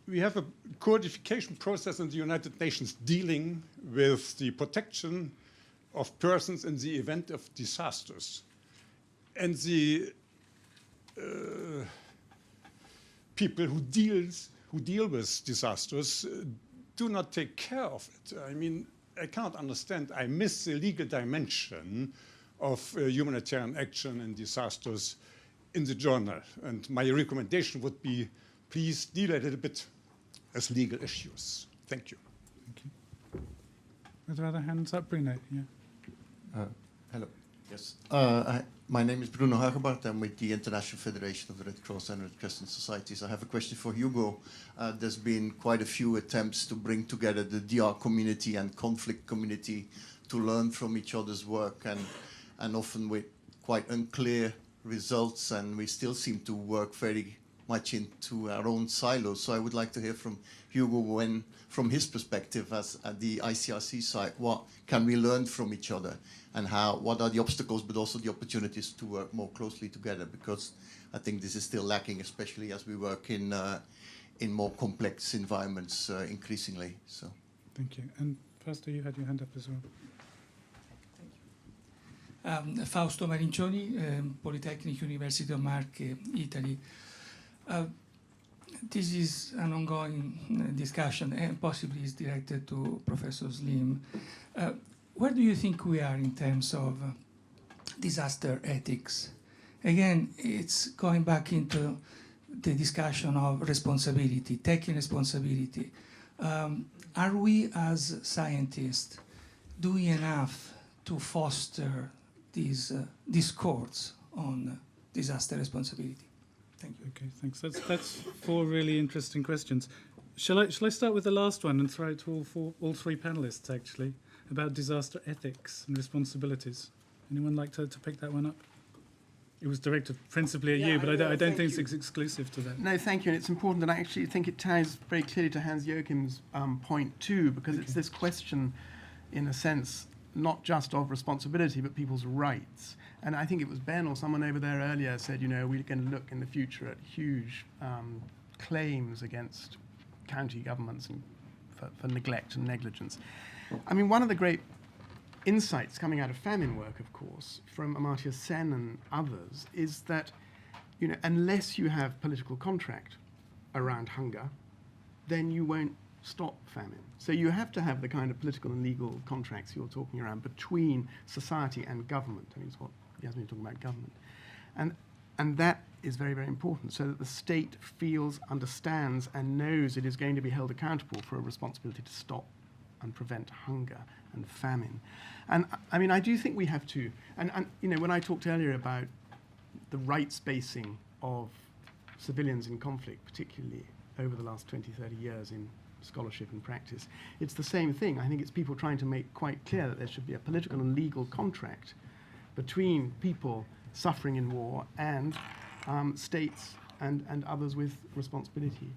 we have a codification process in the United Nations dealing with the protection of persons in the event of disasters. And the people who deal with disasters do not take care of it. I mean, I can't understand. I miss the legal dimension of humanitarian action and disasters in the journal. And my recommendation would be, please deal a little bit as legal issues. Thank you. Thank you. Are there other hands up? Bruno, yeah. Hello. Yes. My name is Bruno Hagebart. I'm with the International Federation of the Red Cross and Red Crescent Societies. I have a question for Hugo. There's been quite a few attempts to bring together the DR community and conflict community to learn from each other's work, and often with quite unclear results, and we still seem to work very much into our own silos. So I would like to hear from Hugo, from his perspective as at the ICRC side, what can we learn from each other, and what are the obstacles but also the opportunities to work more closely together, because I think this is still lacking, especially as we work in more complex environments increasingly. So. Thank you. And Pastor, you had your hand up as well. Fausto Marincioni, Polytechnic University of Marche, Italy. This is an ongoing discussion and possibly is directed to Professor Slim. Where do you think we are in terms of disaster ethics? Again, it's going back into the discussion of responsibility, taking responsibility. Are we as scientists doing enough to foster these discourse on disaster responsibility? Thank you. Okay, thanks. That's four really interesting questions. Shall I start with the last one and throw it to all three panelists, actually, about disaster ethics and responsibilities? Anyone like to pick that one up? It was directed principally at you, but I don't think it's exclusive to that. No, thank you. And it's important, and I actually think it ties very clearly to Hans Joachim's point too, because it's this question, in a sense, not just of responsibility, but people's rights. And I think it was Ben or someone over there earlier said, you know, we're going to look in the future at huge claims against county governments and for neglect and negligence. I mean, one of the great insights coming out of famine work, of course, from Amartya Sen and others, is that, you know, unless you have political contract around hunger, then you won't stop famine. So you have to have the kind of political and legal contracts you're talking around between society and government. I mean, it's what Yasmin talking about, government. And that is very, very important, so that the state feels, understands, and knows it is going to be held accountable for a responsibility to stop and prevent hunger and famine. And I mean, I do think we have to, and you know, when I talked earlier about the rights-basing of civilians in conflict, particularly over the last 20, 30 years in scholarship and practice, it's the same thing. I think it's people trying to make quite clear that there should be a political and legal contract between people suffering in war and states and others with responsibility.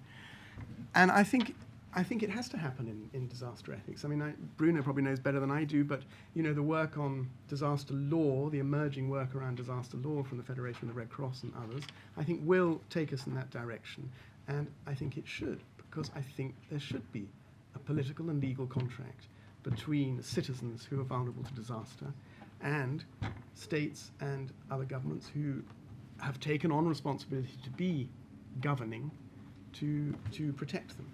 And I think it has to happen in disaster ethics. I mean, Bruno probably knows better than I do, but you know, the work on disaster law, the emerging work around disaster law from the Federation of the Red Cross and others, I think will take us in that direction. And I think it should, because I think there should be a political and legal contract between citizens who are vulnerable to disaster and states and other governments who have taken on responsibility to be governing to protect them.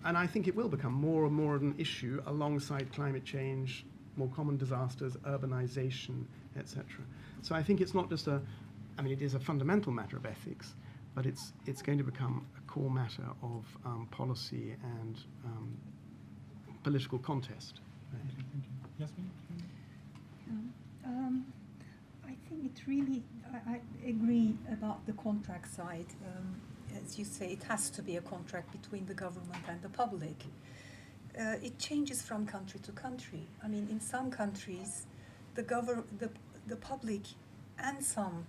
And I think it will become more and more of an issue alongside climate change, more common disasters, urbanisation, etc. So I think it's not just it is a fundamental matter of ethics, but it's going to become a core matter of policy and political contest. Yasmin? I think it really, I agree about the contract side. As you say, it has to be a contract between the government and the public. It changes from country to country. I mean, in some countries, the public and some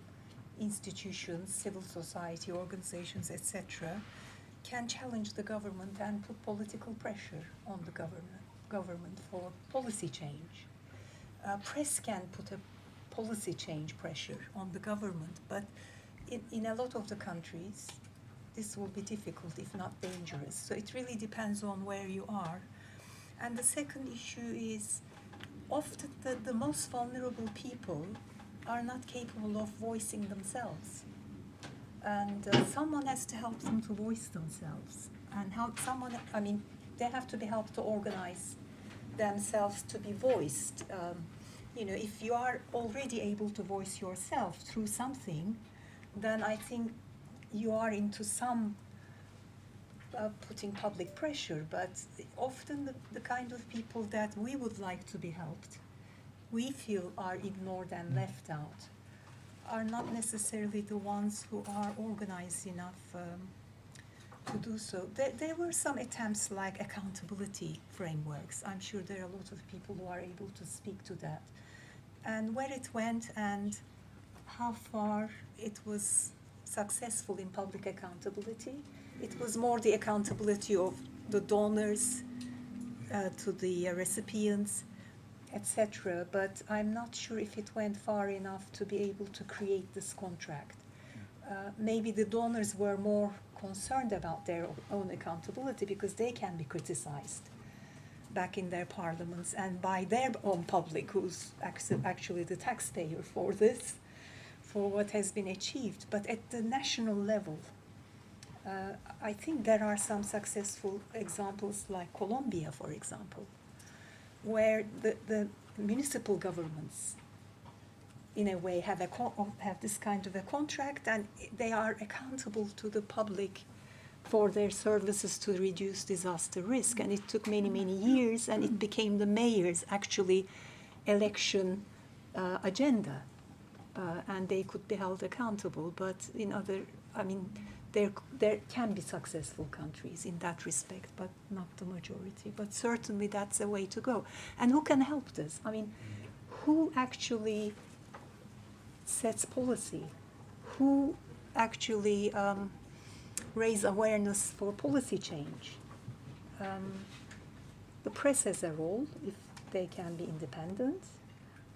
institutions, civil society organizations, etc., can challenge the government and put political pressure on the government for policy change. Press can put a policy change pressure on the government, but in a lot of the countries, this will be difficult, if not dangerous. So it really depends on where you are. And the second issue is often the most vulnerable people are not capable of voicing themselves. And someone has to help them to voice themselves. And they have to be helped to organize themselves to be voiced. If you are already able to voice yourself through something, then I think you are into some putting public pressure, but often the kind of people that we would like to be helped, we feel are ignored and left out, are not necessarily the ones who are organized enough to do so. There were some attempts like accountability frameworks. I'm sure there are a lot of people who are able to speak to that. And where it went and how far it was successful in public accountability, it was more the accountability of the donors to the recipients, etc. But I'm not sure if it went far enough to be able to create this contract. Maybe the donors were more concerned about their own accountability because they can be criticized back in their parliaments and by their own public, who's actually the taxpayer for this, for what has been achieved. But at the national level, I think there are some successful examples like Colombia, for example, where the municipal governments, in a way, have this kind of a contract, and they are accountable to the public for their services to reduce disaster risk. And it took many, many years, and it became the mayor's actually election agenda, and they could be held accountable. But in other, there can be successful countries in that respect, but not the majority. But certainly that's a way to go. And who can help this? Who actually sets policy? Who actually raise awareness for policy change? The press has a role, if they can be independent,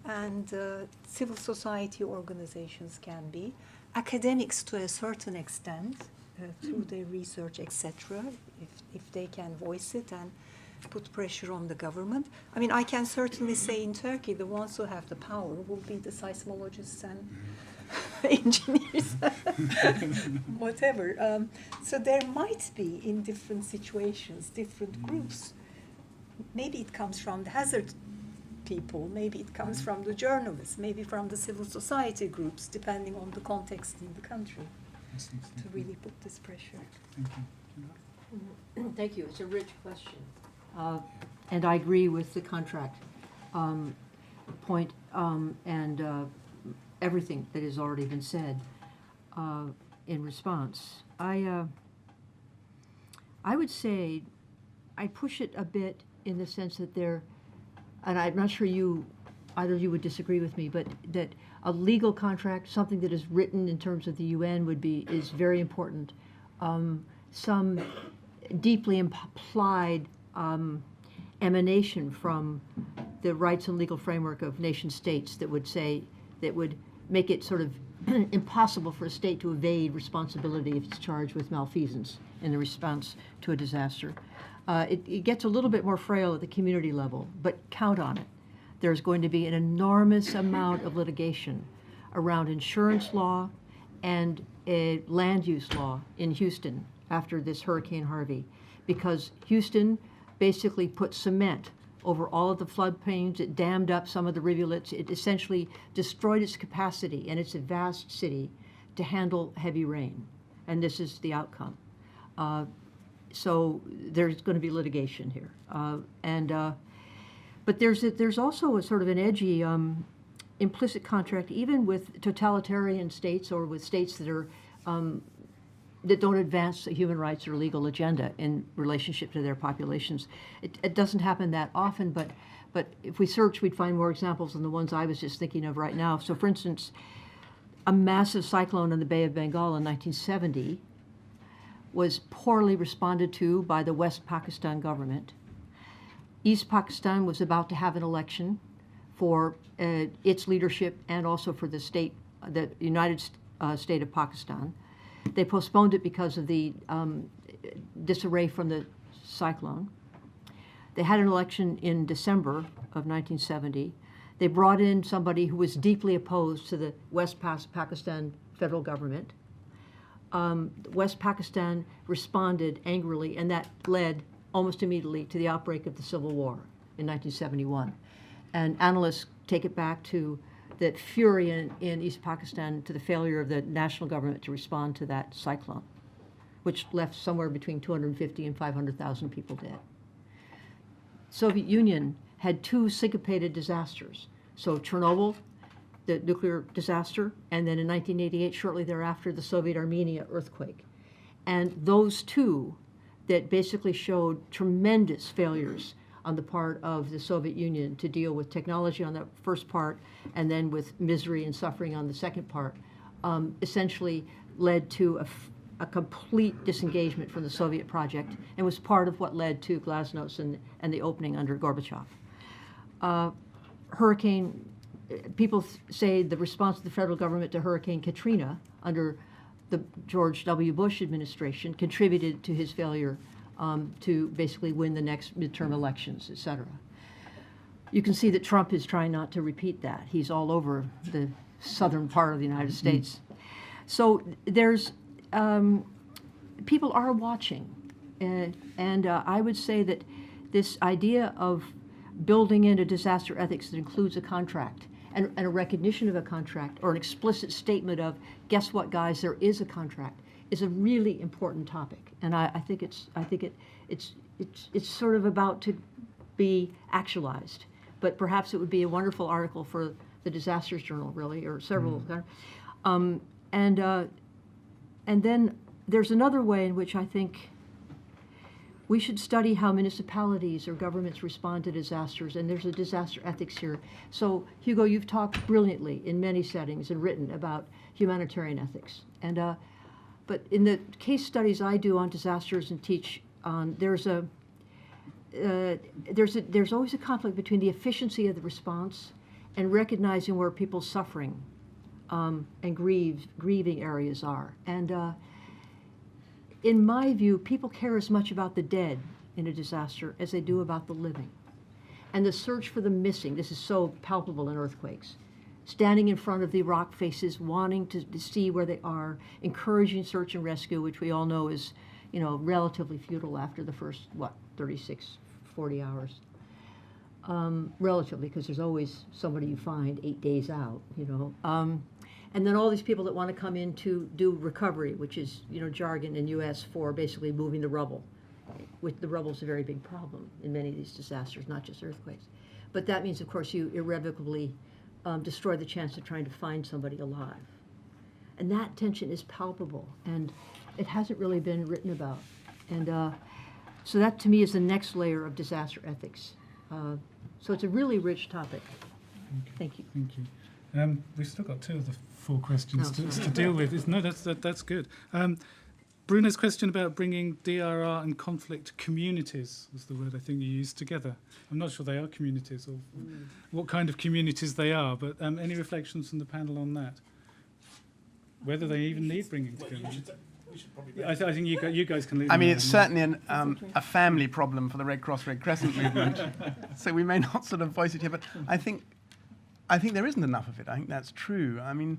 and civil society organizations can be. Academics to a certain extent, through their research, etc., if they can voice it and put pressure on the government. I can certainly say in Turkey, the ones who have the power will be the seismologists and engineers, whatever. So there might be, in different situations, different groups. Maybe it comes from the hazard people, maybe it comes from the journalists, maybe from the civil society groups, depending on the context in the country, to really put this pressure. Thank you. Thank you. It's a rich question. And I agree with the contract point and everything that has already been said in response. I would say I push it a bit in the sense that and I'm not sure either of you would disagree with me, but that a legal contract, something that is written in terms of the UN, is very important. Some deeply implied emanation from the rights and legal framework of nation states that would make it sort of impossible for a state to evade responsibility if it's charged with malfeasance in the response to a disaster. It gets a little bit more frail at the community level, but count on it. there's going to be an enormous amount of litigation around insurance law and land use law in Houston after this Hurricane Harvey, because Houston basically put cement over all of the floodplains. It dammed up some of the rivulets. It essentially destroyed its capacity, and it's a vast city, to handle heavy rain. And this is the outcome. So there's going to be litigation here. But there's also a sort of an edgy implicit contract, even with totalitarian states or with states that are that don't advance a human rights or legal agenda in relationship to their populations. It doesn't happen that often, but if we search, we'd find more examples than the ones I was just thinking of right now. So, for instance, a massive cyclone in the Bay of Bengal in 1970 was poorly responded to by the West Pakistan government. East Pakistan was about to have an election for its leadership and also for the state, the United State of Pakistan. They postponed it because of the disarray from the cyclone. They had an election in December of 1970. They brought in somebody who was deeply opposed to the West Pakistan federal government. West Pakistan responded angrily, and that led almost immediately to the outbreak of the Civil War in 1971. And analysts take it back to that fury in East Pakistan, to the failure of the national government to respond to that cyclone, which left somewhere between 250 and 500,000 people dead. Soviet Union had two syncopated disasters. So Chernobyl, the nuclear disaster, and then in 1988, shortly thereafter, the Soviet Armenia earthquake. And those two that basically showed tremendous failures on the part of the Soviet Union to deal with technology on the first part, and then with misery and suffering on the second part, essentially led to a complete disengagement from the Soviet project, and was part of what led to Glasnost and the opening under Gorbachev. People say the response of the federal government to Hurricane Katrina under the George W. Bush administration contributed to his failure to basically win the next midterm elections, et cetera. You can see that Trump is trying not to repeat that. He's all over the southern part of the United States. So there's, people are watching. And I would say that this idea of building in a disaster ethics that includes a contract and a recognition of a contract, or an explicit statement of, guess what, guys, there is a contract, is a really important topic. And I think it's sort of about to be actualized. But perhaps it would be a wonderful article for the Disasters Journal, really, or several. And then there's another way in which I think we should study how municipalities or governments respond to disasters, and there's a disaster ethics here. So, Hugo, you've talked brilliantly in many settings and written about humanitarian ethics. And but in the case studies I do on disasters and teach on, there's always a conflict between the efficiency of the response and recognizing where people's suffering and grieving areas are. And in my view, people care as much about the dead in a disaster as they do about the living. And the search for the missing, this is so palpable in earthquakes. Standing in front of the rock faces, wanting to see where they are, encouraging search and rescue, which we all know is, relatively futile after the first, 36, 40 hours. Relatively, because there's always somebody you find 8 days out, And then all these people that want to come in to do recovery, which is, jargon in U.S. for basically moving the rubble. The rubble's a very big problem in many of these disasters, not just earthquakes. But that means, of course, you irrevocably destroy the chance of trying to find somebody alive. And that tension is palpable, and it hasn't really been written about. And so that, to me, is the next layer of disaster ethics. So it's a really rich topic. Thank you. Thank you. We've still got two of the four questions to deal with. No, that's good. Bruno's question about bringing DRR and conflict communities was the word I think you used together. I'm not sure they are communities or what kind of communities they are, but any reflections from the panel on that? Whether they even need bringing together? I think you guys can lead. I mean, on it's that. certainly a family problem for the Red Cross, Red Crescent movement. So we may not sort of voice it here, but I think there isn't enough of it. I think that's true. I mean,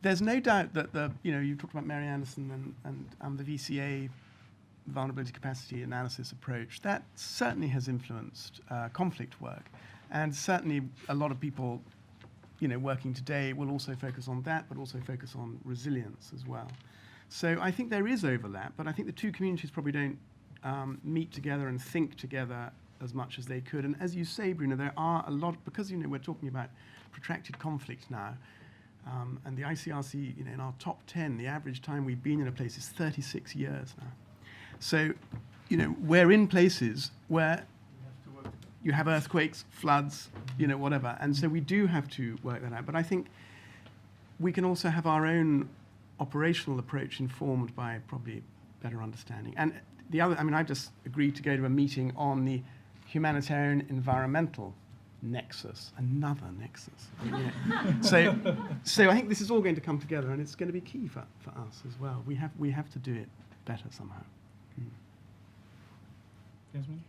there's no doubt that you talked about Mary Anderson and the VCA vulnerability capacity analysis approach. That certainly has influenced conflict work, and certainly a lot of people, working today will also focus on that, but also focus on resilience as well. So I think there is overlap, but I think the two communities probably don't meet together and think together as much as they could. And as you say, Bruno, there are a lot, because we're talking about protracted conflict now, and the ICRC, in our top 10, the average time we've been in a place is 36 years now. So, we're in places where you have earthquakes, floods, whatever. And so we do have to work that out. But I think we can also have our own operational approach informed by probably better understanding. And the other, I've just agreed to go to a meeting on the humanitarian environmental nexus, another nexus. So I think this is all going to come together, and it's going to be key for us as well. We have to do it better somehow. Yasmin?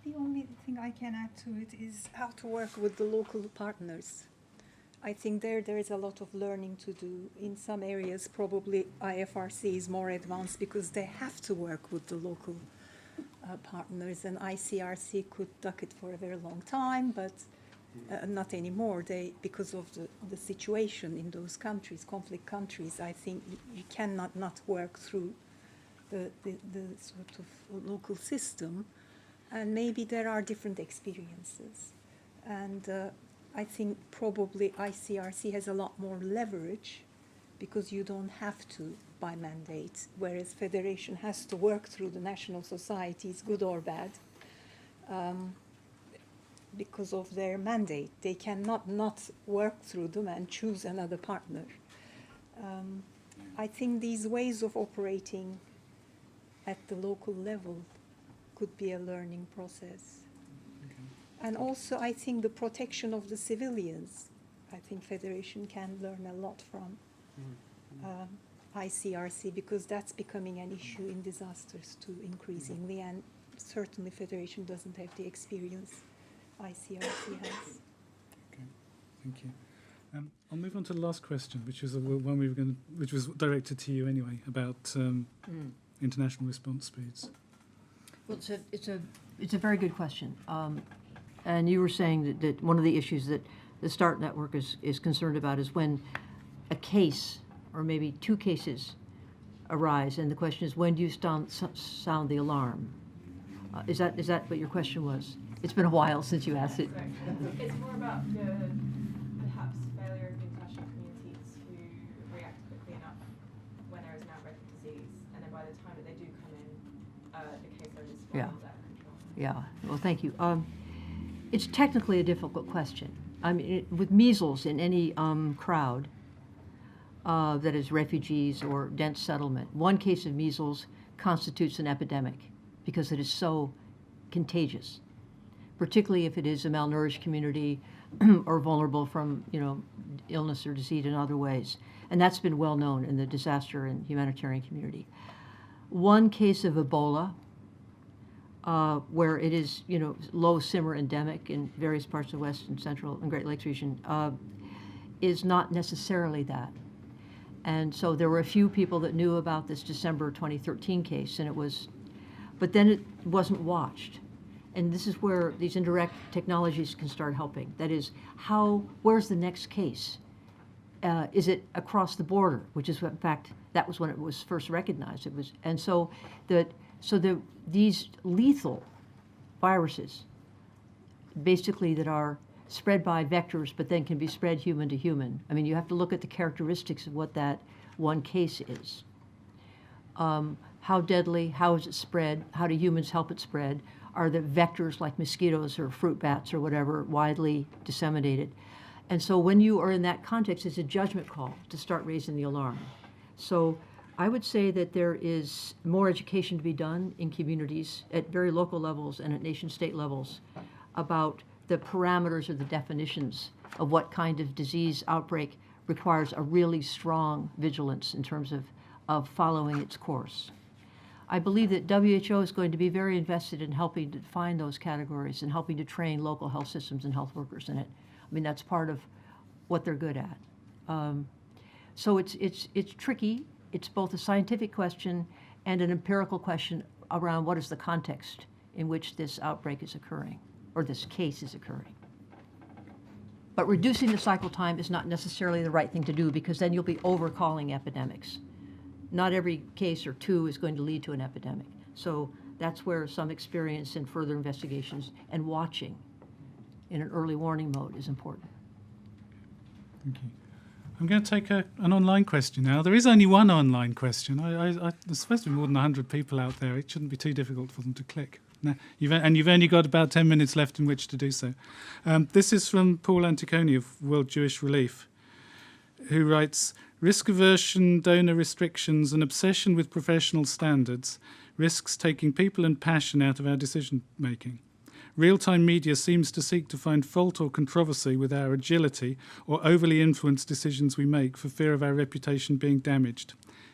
The only thing I can add to it is how to work with the local partners. I think there is a lot of learning to do. In some areas, probably IFRC is more advanced because they have to work with the local partners, and ICRC could duck it for a very long time, but not anymore. Because of the situation in those countries, conflict countries, I think you cannot not work through the sort of local system. And maybe there are different experiences. And I think probably ICRC has a lot more leverage because you don't have to by mandate, whereas Federation has to work through the national societies, good or bad, because of their mandate. They cannot not work through them and choose another partner. I think these ways of operating at the local level could be a learning process. Okay. And also, I think the protection of the civilians, I think Federation can learn a lot from ICRC, because that's becoming an issue in disasters too, increasingly, and certainly Federation doesn't have the experience ICRC has. Okay, thank you. I'll move on to the last question, which is one which was directed to you anyway, about international response speeds. Well, it's a very good question, and you were saying that one of the issues that the START network is concerned about is when a case or maybe two cases arise, and the question is, when do you sound the alarm? Is that what your question was? It's been a while since you asked it. It's more about the perhaps failure of the international communities to react quickly enough when there is an outbreak of disease, and then by the time that they do come in, the caseload is well under control. Yeah. Well, thank you. It's technically a difficult question. I mean, with measles in any crowd that is refugees or dense settlement, one case of measles constitutes an epidemic because it is so contagious, particularly if it is a malnourished community or vulnerable from, illness or disease in other ways. And that's been well known in the disaster and humanitarian community. One case of Ebola, where it is, low simmer endemic in various parts of the West and Central and Great Lakes region, is not necessarily that. And so there were a few people that knew about this December 2013 case, but then it wasn't watched. And this is where these indirect technologies can start helping. That is, where's the next case? Is it across the border? Which is, in fact, that was when it was first recognized. These lethal viruses, basically that are spread by vectors, but then can be spread human to human. I mean, you have to look at the characteristics of what that one case is. How deadly? How is it spread? How do humans help it spread? Are the vectors like mosquitoes or fruit bats or whatever widely disseminated? And so when you are in that context, it's a judgment call to start raising the alarm. So I would say that there is more education to be done in communities at very local levels and at nation-state levels about the parameters or the definitions of what kind of disease outbreak requires a really strong vigilance in terms of of following its course. I believe that WHO is going to be very invested in helping to define those categories and helping to train local health systems and health workers in it. I mean, that's part of what they're good at. So it's tricky. It's both a scientific question and an empirical question around what is the context in which this outbreak is occurring, or this case is occurring. But reducing the cycle time is not necessarily the right thing to do, because then you'll be overcalling epidemics. Not every case or two is going to lead to an epidemic. So that's where some experience and further investigations and watching in an early warning mode is important. Thank you. I'm going to take an online question now. There is only one online question. There's supposed to be more than 100 people out there. It shouldn't be too difficult for them to click. No, you've only got about 10 minutes left in which to do so. This is from Paul Anticoni of World Jewish Relief, who writes, risk aversion, donor restrictions, and obsession with professional standards risks taking people and passion out of our decision making. Real-time media seems to seek to find fault or controversy with our agility or overly influence decisions we make for fear of our reputation being damaged.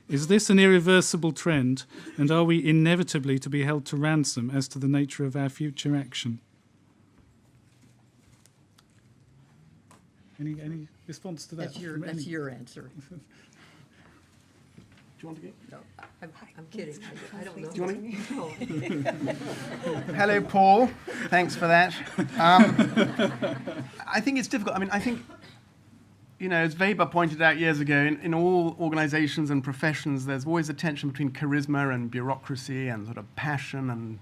Is this an irreversible trend, and are we inevitably to be held to ransom as to the nature of our future action? Any response to that? That's your answer. Do you want to go? No, I'm kidding. I don't know. Do you want to? Hello, Paul. Thanks for that. I think it's difficult. I mean, I think, as Weber pointed out years ago, in all organizations and professions, there's always a tension between charisma and bureaucracy and sort of passion and,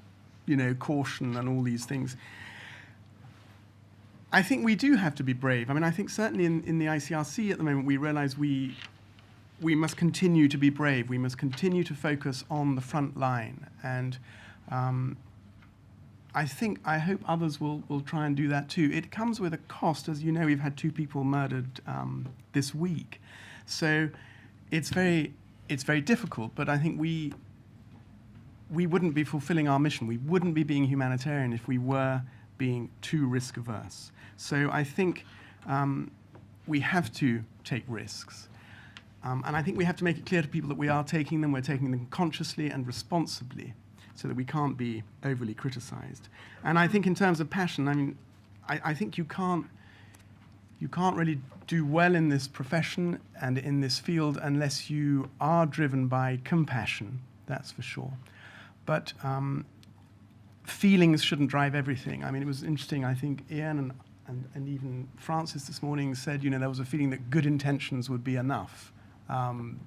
caution and all these things. I think we do have to be brave. I mean, I think certainly in the ICRC at the moment, we realize we must continue to be brave. We must continue to focus on the front line. And I hope others will try and do that too. It comes with a cost. As you know, we've had 2 people murdered this week. So it's very difficult, but I think we wouldn't be fulfilling our mission. We wouldn't be being humanitarian if we were being too risk averse. So I think we have to take risks. And I think we have to make it clear to people that we are taking them. We're taking them consciously and responsibly, so that we can't be overly criticized. And I think in terms of passion, I mean, I think you can't really do well in this profession and in this field unless you are driven by compassion, that's for sure. But feelings shouldn't drive everything. I mean, it was interesting, I think Ian and even Francis this morning said, there was a feeling that good intentions would be enough.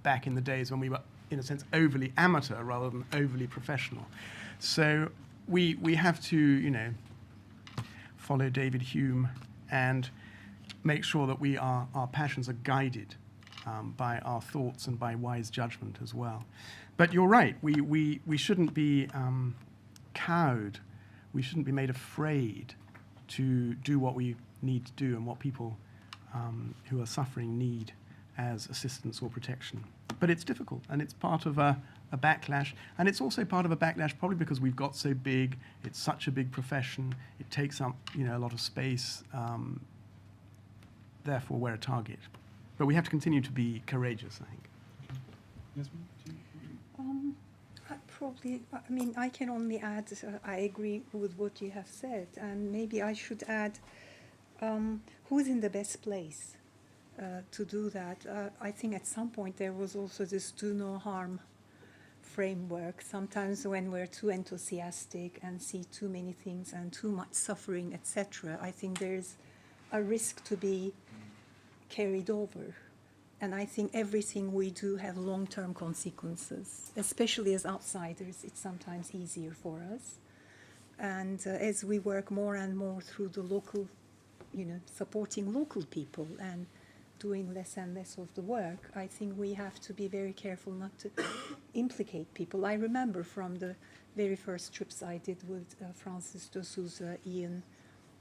Back in the days when we were, in a sense, overly amateur rather than overly professional. So we have to, follow David Hume and make sure that our passions are guided by our thoughts and by wise judgment as well. But you're right, we shouldn't be cowed. We shouldn't be made afraid to do what we need to do and what people who are suffering need as assistance or protection. But it's difficult, and it's part of a backlash, and it's also part of a backlash probably because we've got so big, it's such a big profession, it takes up a lot of space, therefore we're a target. But we have to continue to be courageous, I think. I can only add, I agree with what you have said, and maybe I should add, who's in the best place to do that? I think at some point there was also this do no harm framework. Sometimes when we're too enthusiastic and see too many things and too much suffering, etc., I think there's a risk to be carried over. And I think everything we do have long-term consequences, especially as outsiders. It's sometimes easier for us. And as we work more and more through the local, supporting local people and doing less and less of the work, I think we have to be very careful not to implicate people. I remember from the very first trips I did with Francis de Souza, Ian,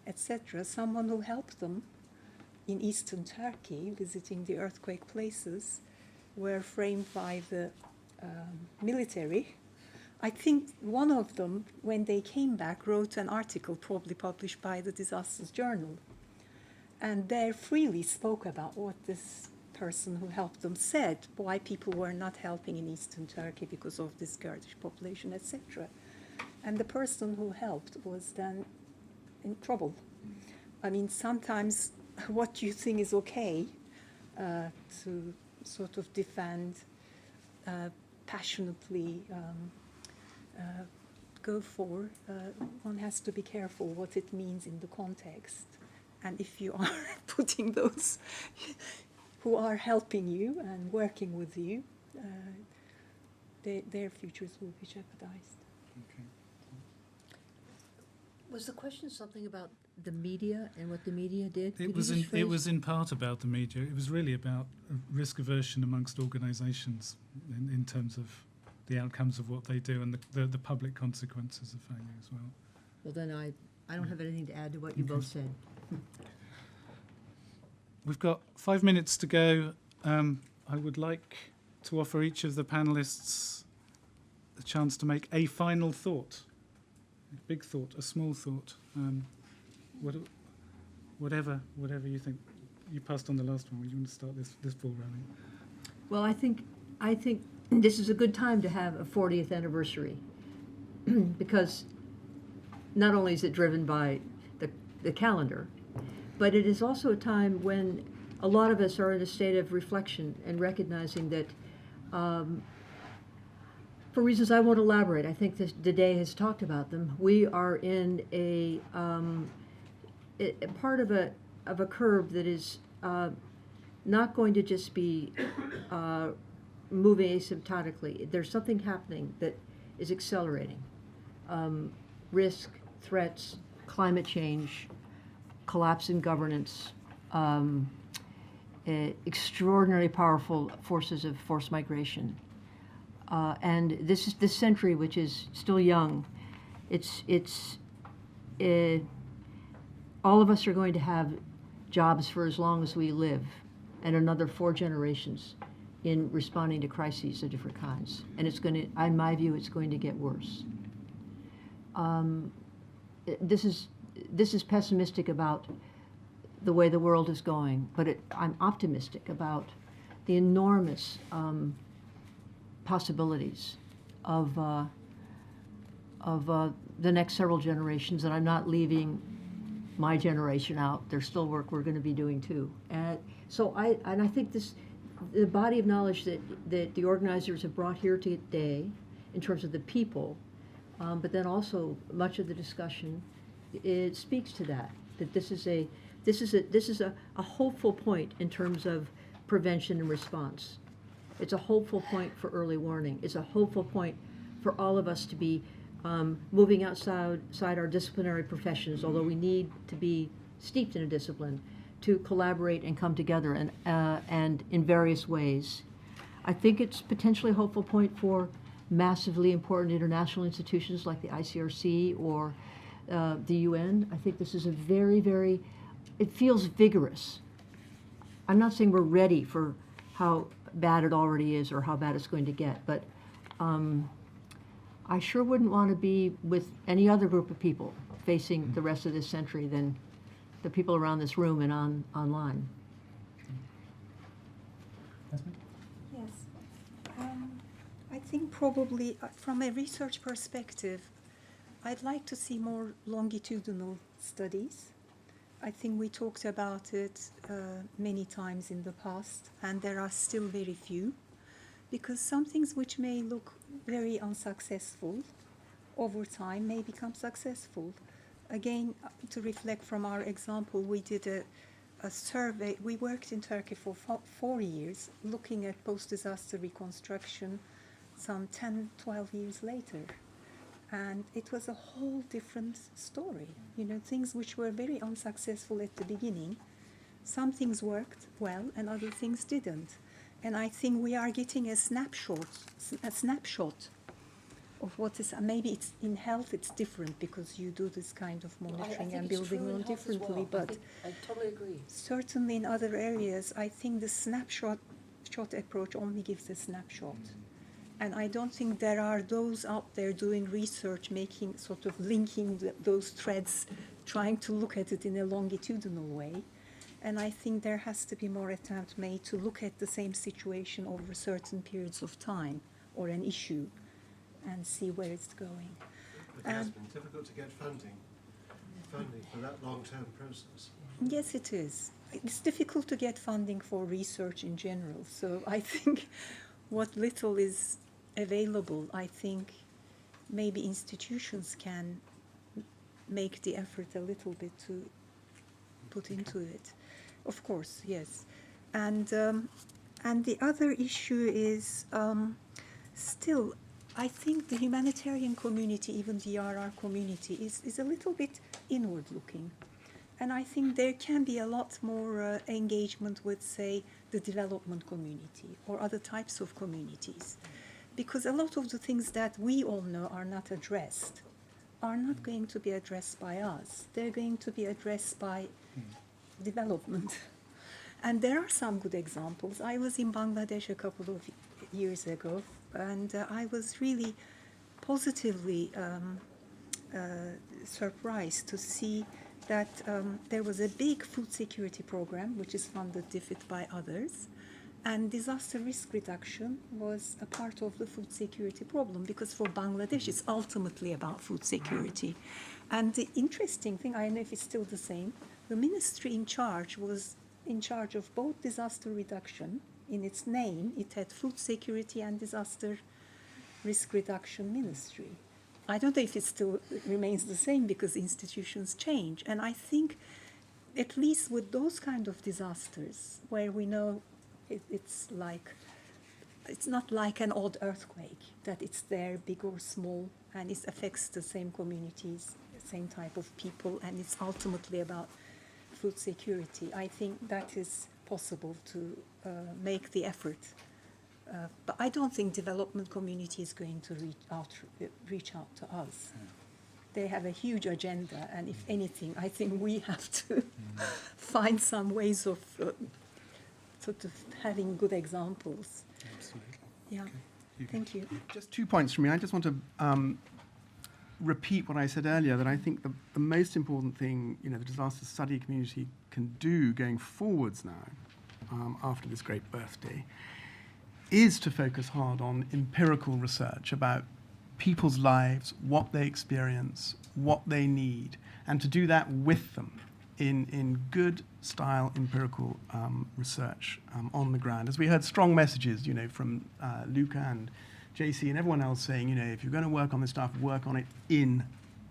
etc., someone who helped them in eastern Turkey, visiting the earthquake places, were framed by the military. I think one of them, when they came back, wrote an article probably published by the Disasters Journal, and there freely spoke about what this person who helped them said why people were not helping in Eastern Turkey because of this Kurdish population, etc. And the person who helped was then in trouble. I mean, sometimes what you think is okay to sort of defend passionately, go for, one has to be careful what it means in the context. And if you are putting those who are helping you and working with you, their futures will be jeopardized. Okay. Was the question something about the media and what the media did? It was in part about the media. It was really about risk aversion amongst organisations in terms of the outcomes of what they do and the public consequences of failure as well. Well, then I don't have anything to add to what you both said. We've got 5 minutes to go. I would like to offer each of the panellists a chance to make a final thought, a big thought, a small thought, whatever you think. You passed on the last one. You want to start this ball rolling? Well, I think this is a good time to have a 40th anniversary because not only is it driven by the calendar, but it is also a time when a lot of us are in a state of reflection and recognizing that, for reasons I won't elaborate, I think the day has talked about them, we are in a part of a curve that is not going to just be moving asymptotically. There's something happening that is accelerating. Risk, threats, climate change, collapse in governance, extraordinarily powerful forces of forced migration. And this century, which is still young, all of us are going to have jobs for as long as we live, and another 4 generations in responding to crises of different kinds. And it's going to, in my view, it's going to get worse. This is pessimistic about the way the world is going, but I'm optimistic about the enormous possibilities of the next several generations, and I'm not leaving my generation out. There's still work we're going to be doing too. And so I think the body of knowledge that the organizers have brought here today, in terms of the people, but then also much of the discussion, it speaks to that this is a hopeful point in terms of prevention and response. It's a hopeful point for early warning. It's a hopeful point for all of us to be moving outside our disciplinary professions, although we need to be steeped in a discipline, to collaborate and come together and in various ways. I think it's potentially a hopeful point for massively important international institutions like the ICRC or the UN. I think this is a very, very, it feels vigorous. I'm not saying we're ready for how bad it already is or how bad it's going to get, but I sure wouldn't want to be with any other group of people facing the rest of this century than the people around this room and online. Yes. I think probably from a research perspective, I'd like to see more longitudinal studies. I think we talked about it many times in the past, and there are still very few, because some things which may look very unsuccessful over time may become successful. Again, to reflect from our example, we did a survey. We worked in Turkey for 4 years, looking at post-disaster reconstruction some 10, 12 years later. And it was a whole different story. You know, things which were very unsuccessful at the beginning, some things worked well and other things didn't. And I think we are getting a snapshot of what is, maybe it's in health it's different because you do this kind of monitoring and building on differently, but I totally agree. Certainly in other areas, I think the snapshot approach only gives a snapshot. And I don't think there are those out there doing research, making sort of linking those threads, trying to look at it in a longitudinal way. And I think there has to be more attempt made to look at the same situation over certain periods of time or an issue and see where it's going. It has been difficult to get funding for that long-term process. Yes, it is. It's difficult to get funding for research in general. So I think what little is available, I think maybe institutions can make the effort a little bit to put into it. Of course, yes. And the other issue is still, I think the humanitarian community, even the RR community, is a little bit inward-looking. And I think there can be a lot more engagement with, say, the development community or other types of communities. Because a lot of the things that we all know are not addressed are not going to be addressed by us. They're going to be addressed by development. And there are some good examples. I was in Bangladesh a couple of years ago, and I was really positively surprised to see that there was a big food security program, which is funded if it by others, and disaster risk reduction was a part of the food security problem, because for Bangladesh, it's ultimately about food security. And the interesting thing, I don't know if it's still the same, the ministry in charge was in charge of both disaster reduction. In its name, it had food security and disaster risk reduction ministry. I don't know if it still remains the same because institutions change. And I think at least with those kind of disasters where we know it's not like an odd earthquake, that it's there, big or small, and it affects the same communities, the same type of people, and it's ultimately about food security. I think that is possible to make the effort. But I don't think development community is going to reach out to us. They have a huge agenda, and if anything, I think we have to find some ways of sort of having good examples. Absolutely. Yeah. Okay. Thank you. Just 2 points from me. I just want to repeat what I said earlier, that I think the most important thing, the disaster study community can do going forwards now, after this great birthday, is to focus hard on empirical research about people's lives, what they experience, what they need, and to do that with them in good style empirical research on the ground. As we heard strong messages, from Luca and JC and everyone else saying, if you're going to work on this stuff, work on it in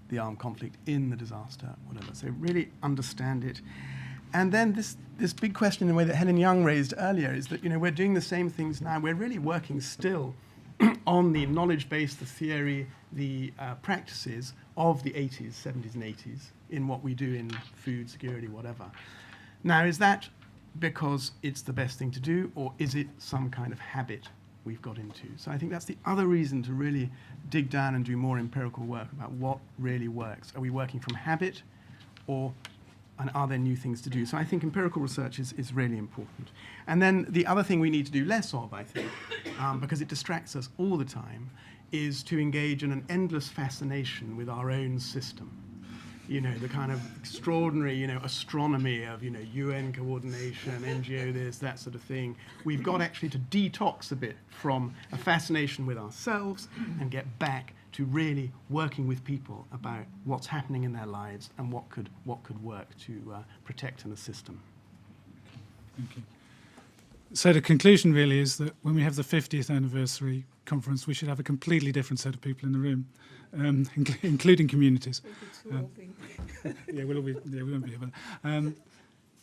the armed conflict, in the disaster, whatever. So really understand it. And then this big question in the way that Helen Young raised earlier is that, we're doing the same things now. We're really working still on the knowledge base, the theory, the practices of the 80s, 70s and 80s in what we do in food security, whatever. Now, is that because it's the best thing to do, or is it some kind of habit we've got into? So I think that's the other reason to really dig down and do more empirical work about what really works. Are we working from habit, and are there new things to do? So I think empirical research is really important. And then the other thing we need to do less of, I think, because it distracts us all the time, is to engage in an endless fascination with our own system. The kind of extraordinary, astronomy of, UN coordination, NGO this, that sort of thing. We've got actually to detox a bit from a fascination with ourselves and get back to really working with people about what's happening in their lives and what could work to protect and assist them. Thank you. So the conclusion really is that when we have the 50th anniversary conference, we should have a completely different set of people in the room, including communities. Yeah, we won't be here.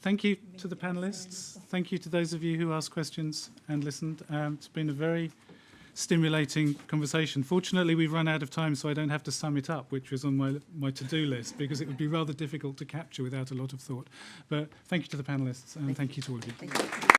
Thank you to the panelists. Thank you to those of you who asked questions and listened. It's been a very stimulating conversation. Fortunately, we've run out of time, so I don't have to sum it up, which was on my to-do list, because it would be rather difficult to capture without a lot of thought. But thank you to the panelists, and thank you to all of you. Thank you.